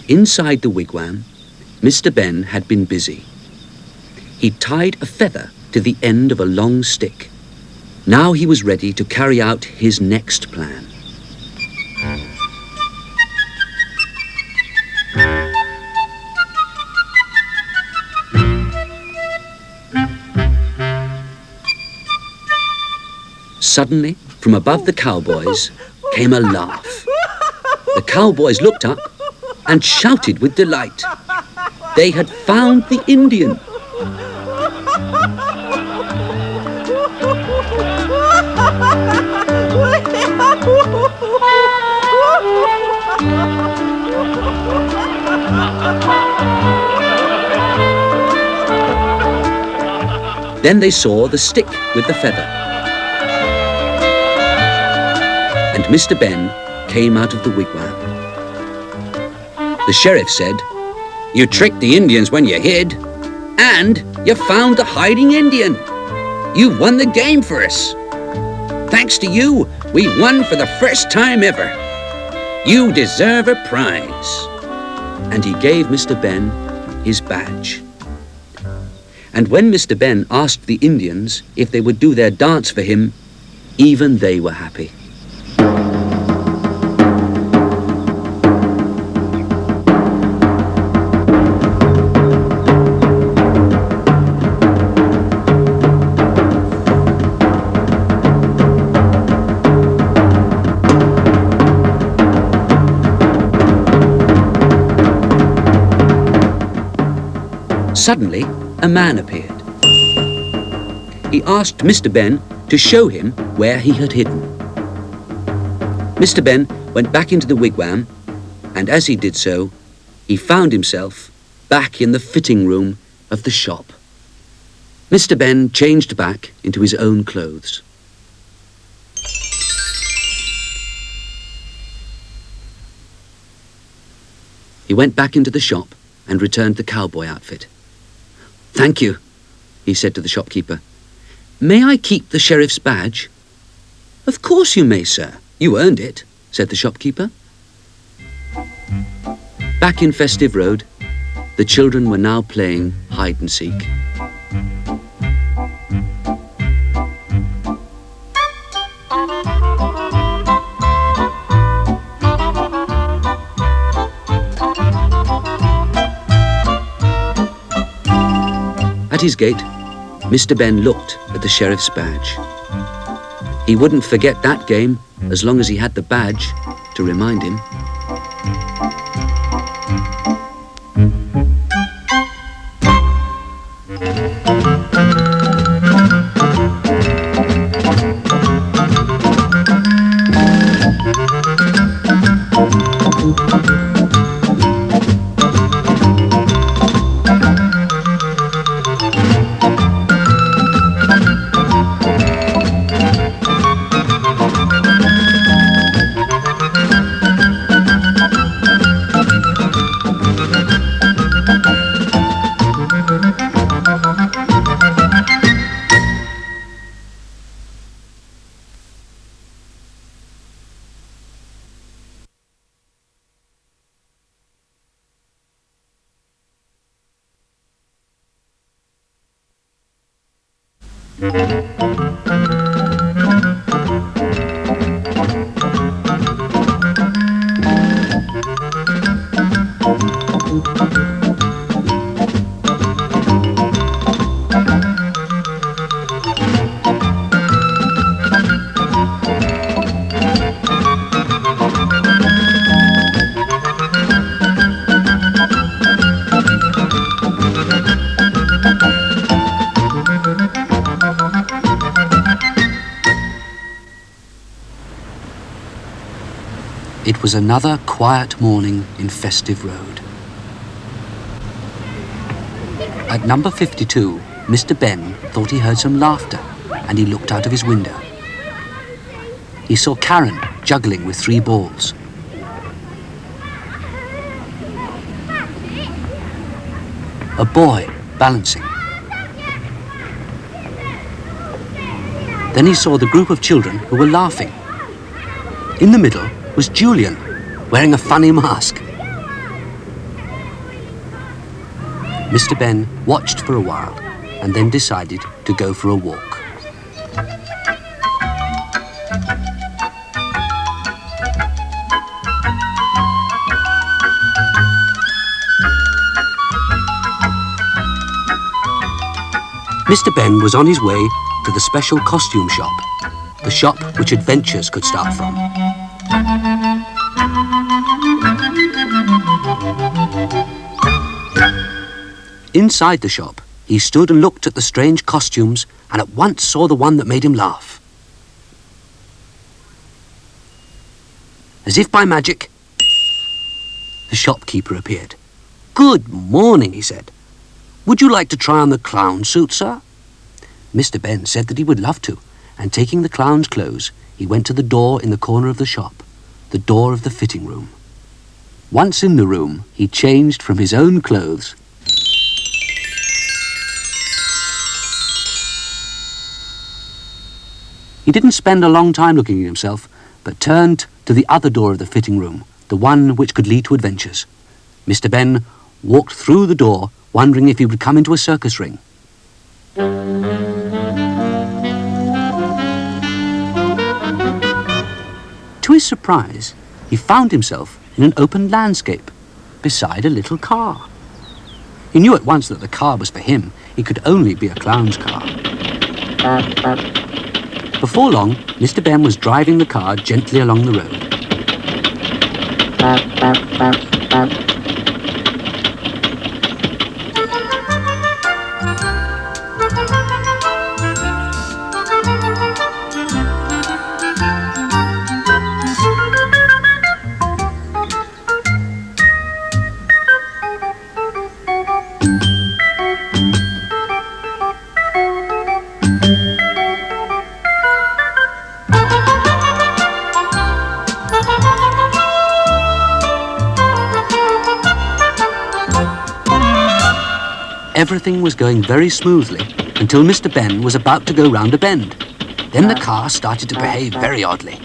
Inside the wigwam, Mr. Ben had been busy. He'd tied a feather to the end of a long stick. Now he was ready to carry out his next plan. Suddenly, from above the cowboys, came a laugh. The cowboys looked up and shouted with delight. They had found the Indian. Then they saw the stick with the feather. And Mr. Ben came out of the wigwam. The sheriff said, "You tricked the Indians when you hid, and you found the hiding Indian. You won the game for us. Thanks to you, we won for the first time ever. You deserve a prize." And he gave Mr. Ben his badge. And when Mr. Ben asked the Indians if they would do their dance for him, even they were happy. Suddenly, a man appeared. He asked Mr. Ben to show him where he had hidden. Mr. Ben went back into the wigwam, and as he did so, he found himself back in the fitting room of the shop. Mr. Ben changed back into his own clothes. He went back into the shop and returned the cowboy outfit. "Thank you," he said to the shopkeeper. "May I keep the sheriff's badge?" "Of course you may, sir. You earned it," said the shopkeeper. Back in Festive Road, the children were now playing hide and seek. At his gate, Mr. Ben looked at the sheriff's badge. He wouldn't forget that game as long as he had the badge to remind him. It was another quiet morning in Festive Road. At number 52, Mr. Ben thought he heard some laughter, and he looked out of his window. He saw Karen juggling with 3 balls. A boy balancing. Then he saw the group of children who were laughing. In the middle was Julian, wearing a funny mask. Mr. Ben watched for a while and then decided to go for a walk. Mr. Ben was on his way to the special costume shop, the shop which adventures could start from. Inside the shop, he stood and looked at the strange costumes and at once saw the one that made him laugh. As if by magic, the shopkeeper appeared. "Good morning," he said. "Would you like to try on the clown suit, sir?" Mr. Ben said that he would love to, and taking the clown's clothes, he went to the door in the corner of the shop, the door of the fitting room. Once in the room, he changed from his own clothes. He didn't spend a long time looking at himself, but turned to the other door of the fitting room, the one which could lead to adventures. Mr. Ben walked through the door, wondering if he would come into a circus ring. To his surprise, he found himself in an open landscape, beside a little car. He knew at once that the car was for him. It could only be a clown's car. Before long, Mr. Ben was driving the car gently along the road. Everything was going very smoothly until Mr. Ben was about to go round a bend. Then the car started to behave very oddly.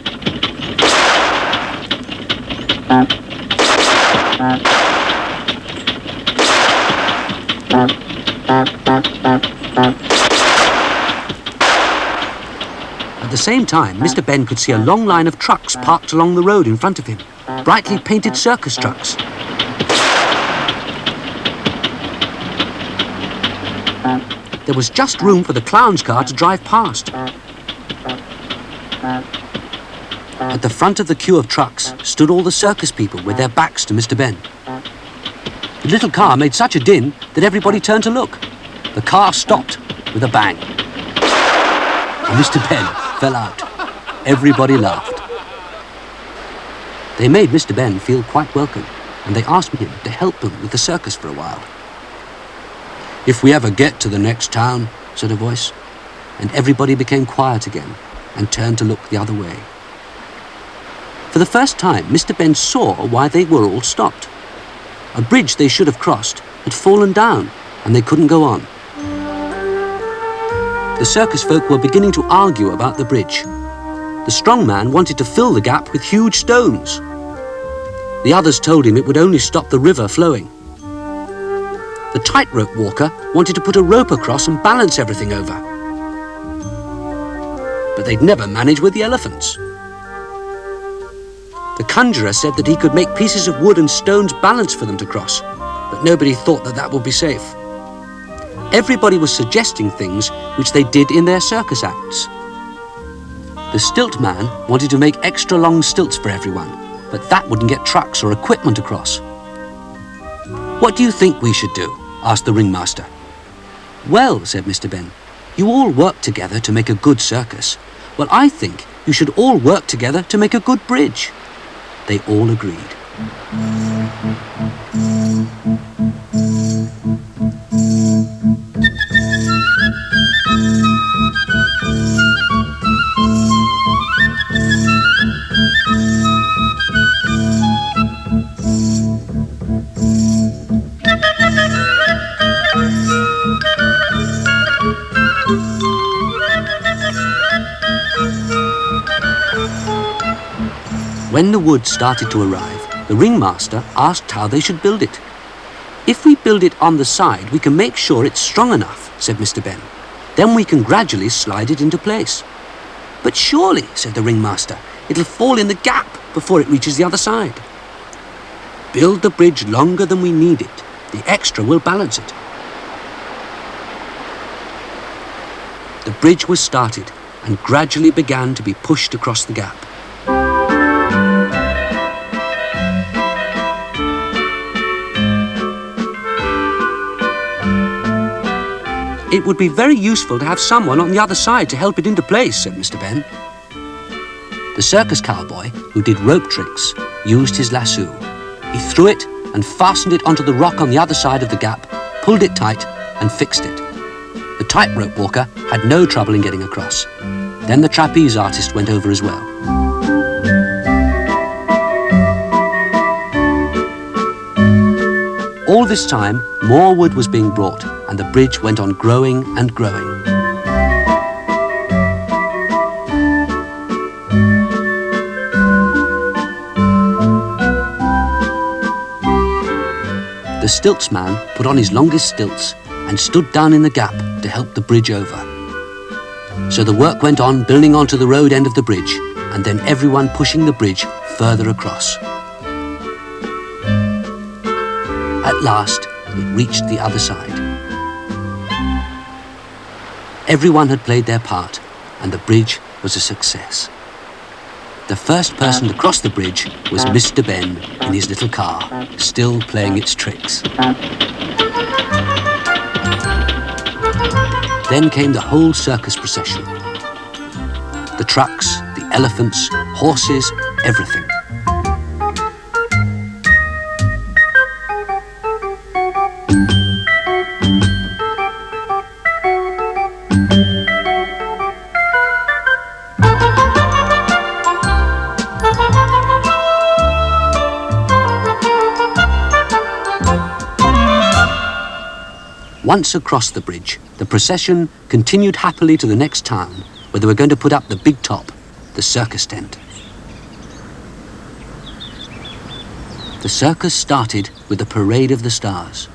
At the same time, Mr. Ben could see a long line of trucks parked along the road in front of him. Brightly painted circus trucks. There was just room for the clown's car to drive past. At the front of the queue of trucks stood all the circus people with their backs to Mr. Ben. The little car made such a din that everybody turned to look. The car stopped with a bang. And Mr. Ben fell out. Everybody laughed. They made Mr. Ben feel quite welcome, and they asked him to help them with the circus for a while. "If we ever get to the next town," said a voice, and everybody became quiet again and turned to look the other way. For the first time, Mr. Ben saw why they were all stopped. A bridge they should have crossed had fallen down, and they couldn't go on. The circus folk were beginning to argue about the bridge. The strong man wanted to fill the gap with huge stones. The others told him it would only stop the river flowing. The tightrope walker wanted to put a rope across and balance everything over. But they'd never manage with the elephants. The conjurer said that he could make pieces of wood and stones balance for them to cross, but nobody thought that that would be safe. Everybody was suggesting things which they did in their circus acts. The stilt man wanted to make extra long stilts for everyone, but that wouldn't get trucks or equipment across. "What do you think we should do?" asked the ringmaster. "Well," said Mr. Ben, "you all work together to make a good circus. Well, I think you should all work together to make a good bridge." They all agreed. When the wood started to arrive, the ringmaster asked how they should build it. "If we build it on the side, we can make sure it's strong enough," said Mr. Ben. "Then we can gradually slide it into place." "But surely," said the ringmaster, "it'll fall in the gap before it reaches the other side." "Build the bridge longer than we need it. The extra will balance it." The bridge was started and gradually began to be pushed across the gap. "It would be very useful to have someone on the other side to help it into place," said Mr. Ben. The circus cowboy, who did rope tricks, used his lasso. He threw it and fastened it onto the rock on the other side of the gap, pulled it tight and fixed it. The tightrope walker had no trouble in getting across. Then the trapeze artist went over as well. All this time, more wood was being brought, and the bridge went on growing and growing. The stilts man put on his longest stilts and stood down in the gap to help the bridge over. So the work went on building onto the road end of the bridge, and then everyone pushing the bridge further across. At last, it reached the other side. Everyone had played their part, and the bridge was a success. The first person to cross the bridge was Mr. Ben in his little car, still playing its tricks. Then came the whole circus procession. The trucks, the elephants, horses, everything. Once across the bridge, the procession continued happily to the next town, where they were going to put up the big top, the circus tent. The circus started with the Parade of the Stars.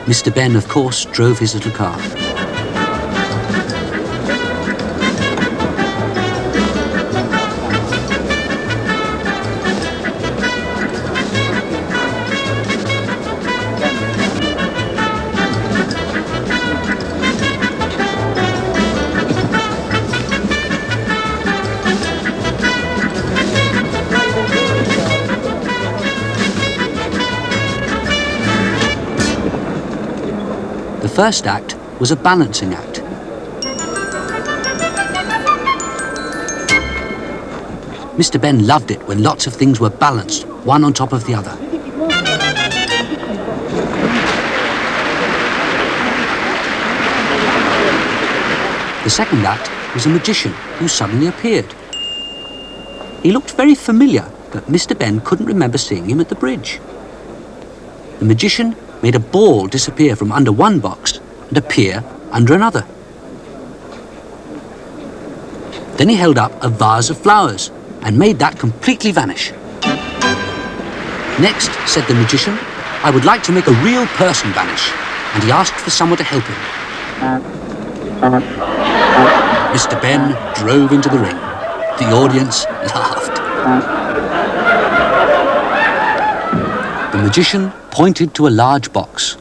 Mr. Ben, of course, drove his little car. The first act was a balancing act. Mr. Ben loved it when lots of things were balanced, one on top of the other. The second act was a magician who suddenly appeared. He looked very familiar, but Mr. Ben couldn't remember seeing him at the bridge. The magician made a ball disappear from under one box and appear under another. Then he held up a vase of flowers and made that completely vanish. Next, said the magician, I would like to make a real person vanish, and he asked for someone to help him. Mr. Ben drove into the ring. The audience laughed. The magician pointed to a large box.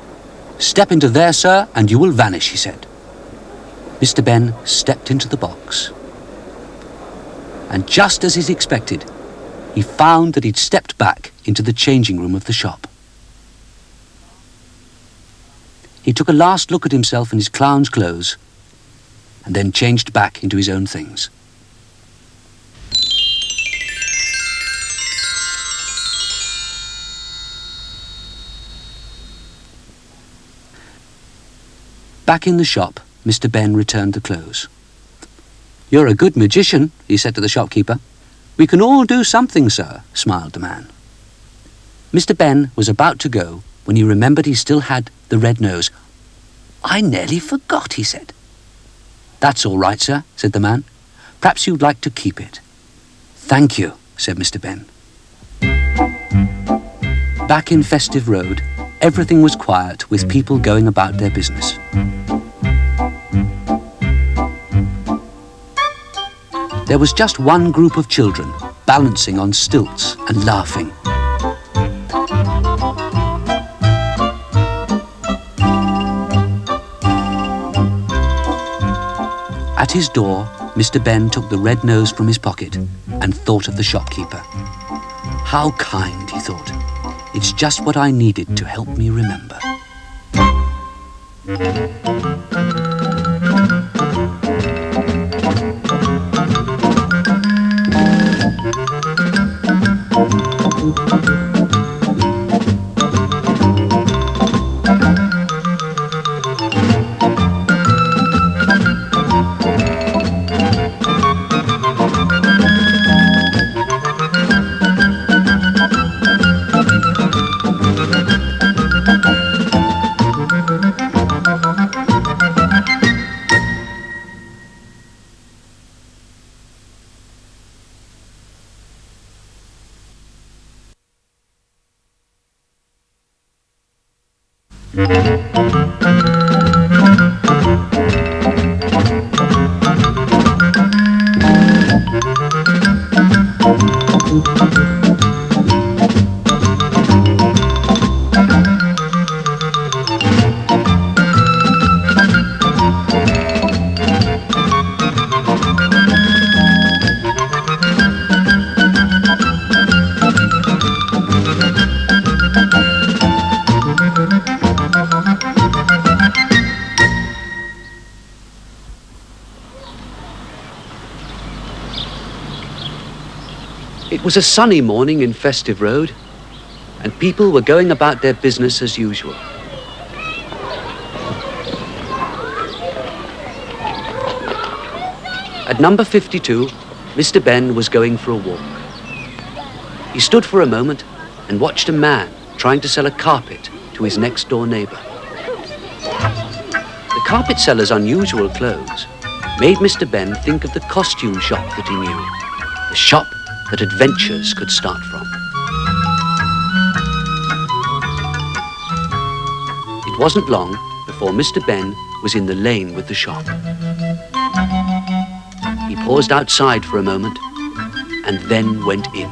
Step into there, sir, and you will vanish, he said. Mr. Ben stepped into the box. And just as he'd expected, he found that he'd stepped back into the changing room of the shop. He took a last look at himself in his clown's clothes and then changed back into his own things. Back in the shop, Mr. Ben returned the clothes. You're a good magician, he said to the shopkeeper. We can all do something, sir, smiled the man. Mr. Ben was about to go when he remembered he still had the red nose. I nearly forgot, he said. That's all right, sir, said the man. Perhaps you'd like to keep it. Thank you, said Mr. Ben. Back in Festive Road, everything was quiet with people going about their business. There was just one group of children balancing on stilts and laughing. At his door, Mr. Ben took the red nose from his pocket and thought of the shopkeeper. How kind, he thought. It's just what I needed to help me remember. It was a sunny morning in Festive Road, and people were going about their business as usual. At number 52, Mr. Ben was going for a walk. He stood for a moment and watched a man trying to sell a carpet to his next-door neighbour. The carpet seller's unusual clothes made Mr. Ben think of the costume shop that he knew, the shop that adventures could start from. It wasn't long before Mr. Ben was in the lane with the shop. He paused outside for a moment and then went in.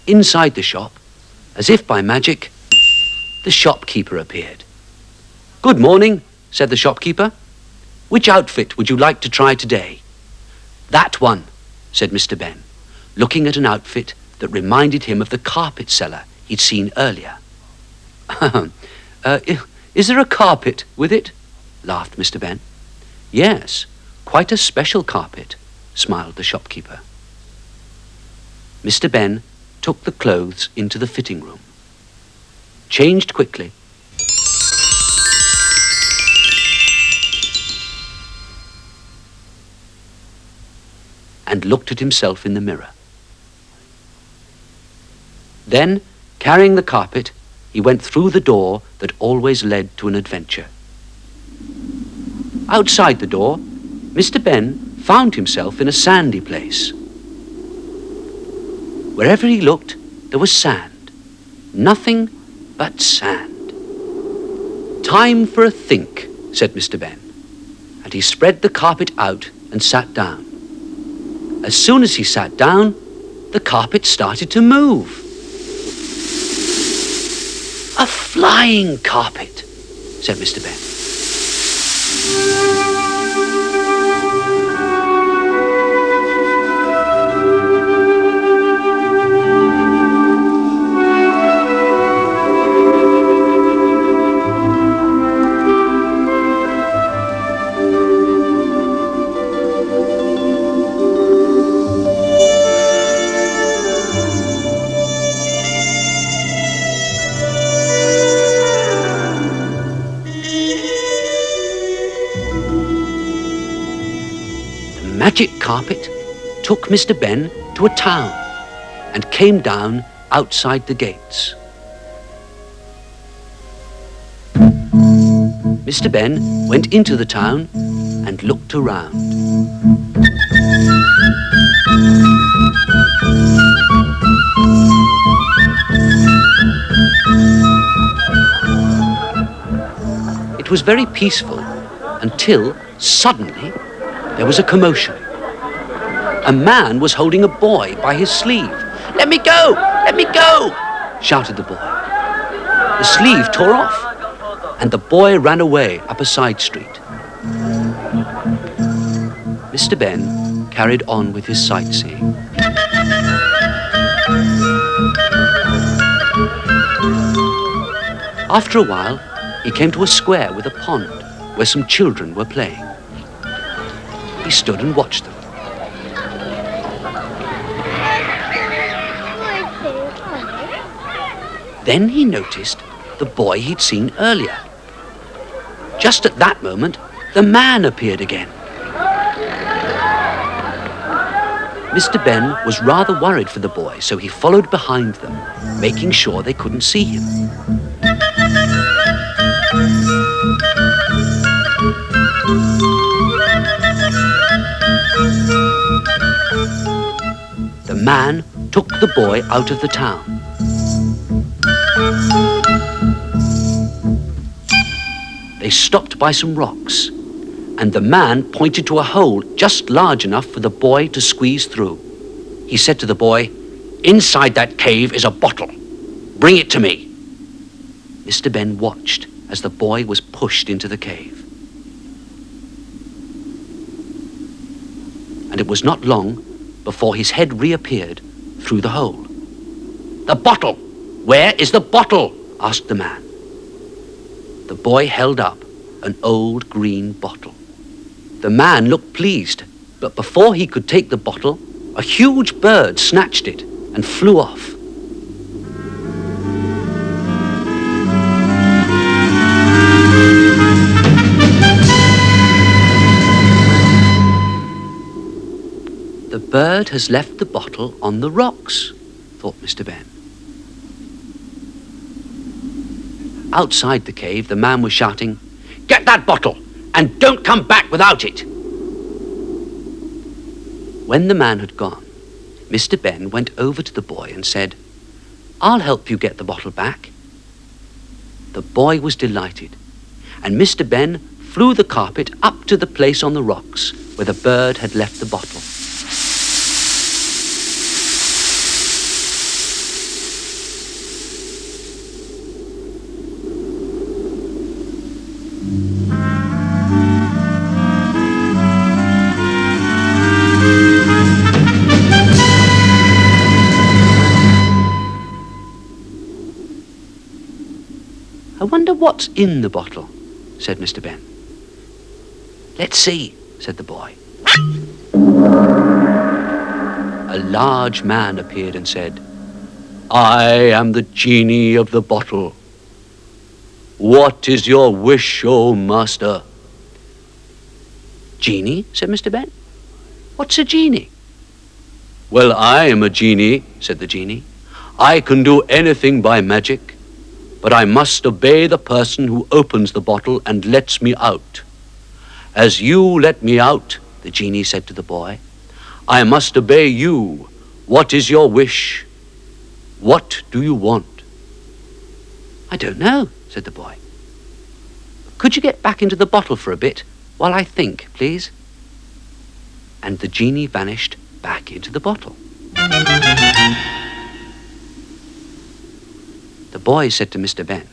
Inside the shop, as if by magic, the shopkeeper appeared. "Good morning," said the shopkeeper. "Which outfit would you like to try today?" "That one," said Mr. Ben, looking at an outfit that reminded him of the carpet seller he'd seen earlier. Is there a carpet with it?" laughed Mr. Ben. "Yes, quite a special carpet," smiled the shopkeeper. Mr. Ben took the clothes into the fitting room, changed quickly, and looked at himself in the mirror. Then, carrying the carpet, he went through the door that always led to an adventure. Outside the door, Mr. Ben found himself in a sandy place. Wherever he looked, there was sand. Nothing but sand. "Time for a think," said Mr. Ben, and he spread the carpet out and sat down. As soon as he sat down, the carpet started to move. "A flying carpet," said Mr. Ben. The magic carpet took Mr. Ben to a town and came down outside the gates. Mr. Ben went into the town and looked around. It was very peaceful until suddenly there was a commotion. A man was holding a boy by his sleeve. "Let me go! Let me go!" shouted the boy. The sleeve tore off, and the boy ran away up a side street. Mr. Ben carried on with his sightseeing. After a while, he came to a square with a pond where some children were playing. He stood and watched them. Then he noticed the boy he'd seen earlier. Just at that moment, the man appeared again. Mr. Ben was rather worried for the boy, so he followed behind them, making sure they couldn't see him. The man took the boy out of the town. They stopped by some rocks, and the man pointed to a hole just large enough for the boy to squeeze through. He said to the boy, "Inside that cave is a bottle. Bring it to me." Mr. Ben watched as the boy was pushed into the cave. And it was not long before his head reappeared through the hole. "The bottle! Where is the bottle?" asked the man. The boy held up an old green bottle. The man looked pleased, but before he could take the bottle, a huge bird snatched it and flew off. The bird has left the bottle on the rocks, thought Mr. Ben. Outside the cave, the man was shouting, "Get that bottle, and don't come back without it!" When the man had gone, Mr. Ben went over to the boy and said, "I'll help you get the bottle back." The boy was delighted, and Mr. Ben flew the carpet up to the place on the rocks where the bird had left the bottle. "I wonder what's in the bottle," said Mr. Ben. "Let's see," said the boy. A large man appeared and said, "I am the genie of the bottle. What is your wish, O master?" "Genie?" said Mr. Ben. "What's a genie?" "Well, I am a genie," said the genie. "I can do anything by magic, but I must obey the person who opens the bottle and lets me out. As you let me out," the genie said to the boy, "I must obey you. What is your wish? What do you want?" "I don't know," said the boy. "Could you get back into the bottle for a bit while I think, please?" And the genie vanished back into the bottle. The boy said to Mr. Ben,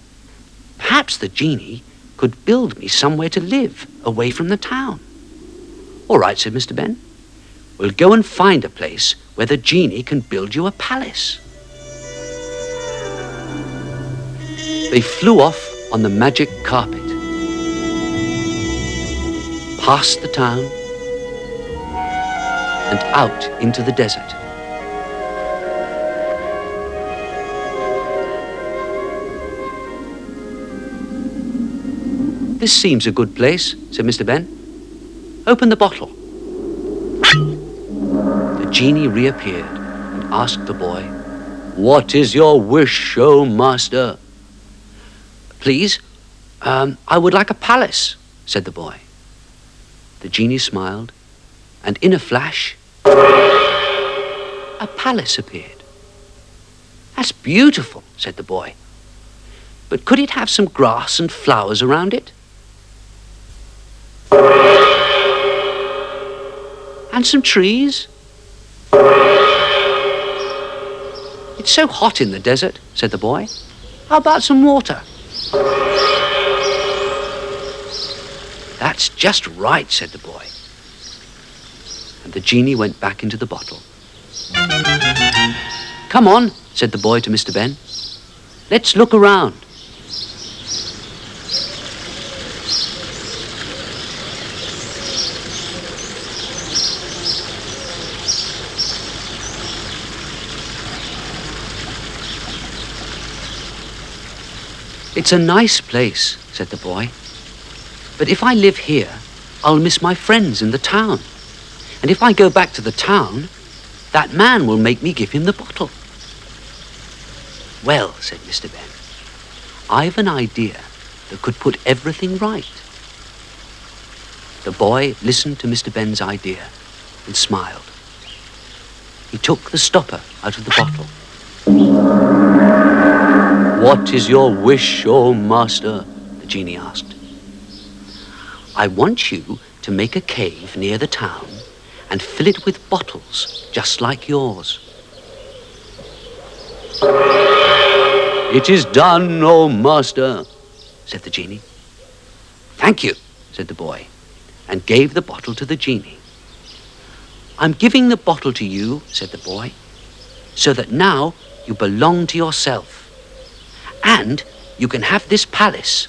"Perhaps the genie could build me somewhere to live away from the town." "All right," said Mr. Ben. "We'll go and find a place where the genie can build you a palace." They flew off on the magic carpet, past the town, and out into the desert. "This seems a good place," said Mr. Ben. "Open the bottle." The genie reappeared and asked the boy, "What is your wish, O master?" "Please, I would like a palace," said the boy. The genie smiled, and in a flash, a palace appeared. "That's beautiful," said the boy. "But could it have some grass and flowers around it? And some trees?" "It's so hot in the desert," said the boy. "How about some water?" "That's just right," said the boy. And the genie went back into the bottle. "Come on," said the boy to Mr. Ben. "Let's look around." "It's a nice place," said the boy. "But if I live here, I'll miss my friends in the town. And if I go back to the town, that man will make me give him the bottle." "Well," said Mr. Ben, "I've an idea that could put everything right." The boy listened to Mr. Ben's idea and smiled. He took the stopper out of the bottle. "What is your wish, O master?" the genie asked. "I want you to make a cave near the town and fill it with bottles just like yours." "It is done, O master," said the genie. "Thank you," said the boy, and gave the bottle to the genie. "I'm giving the bottle to you," said the boy, "so that now you belong to yourself. And you can have this palace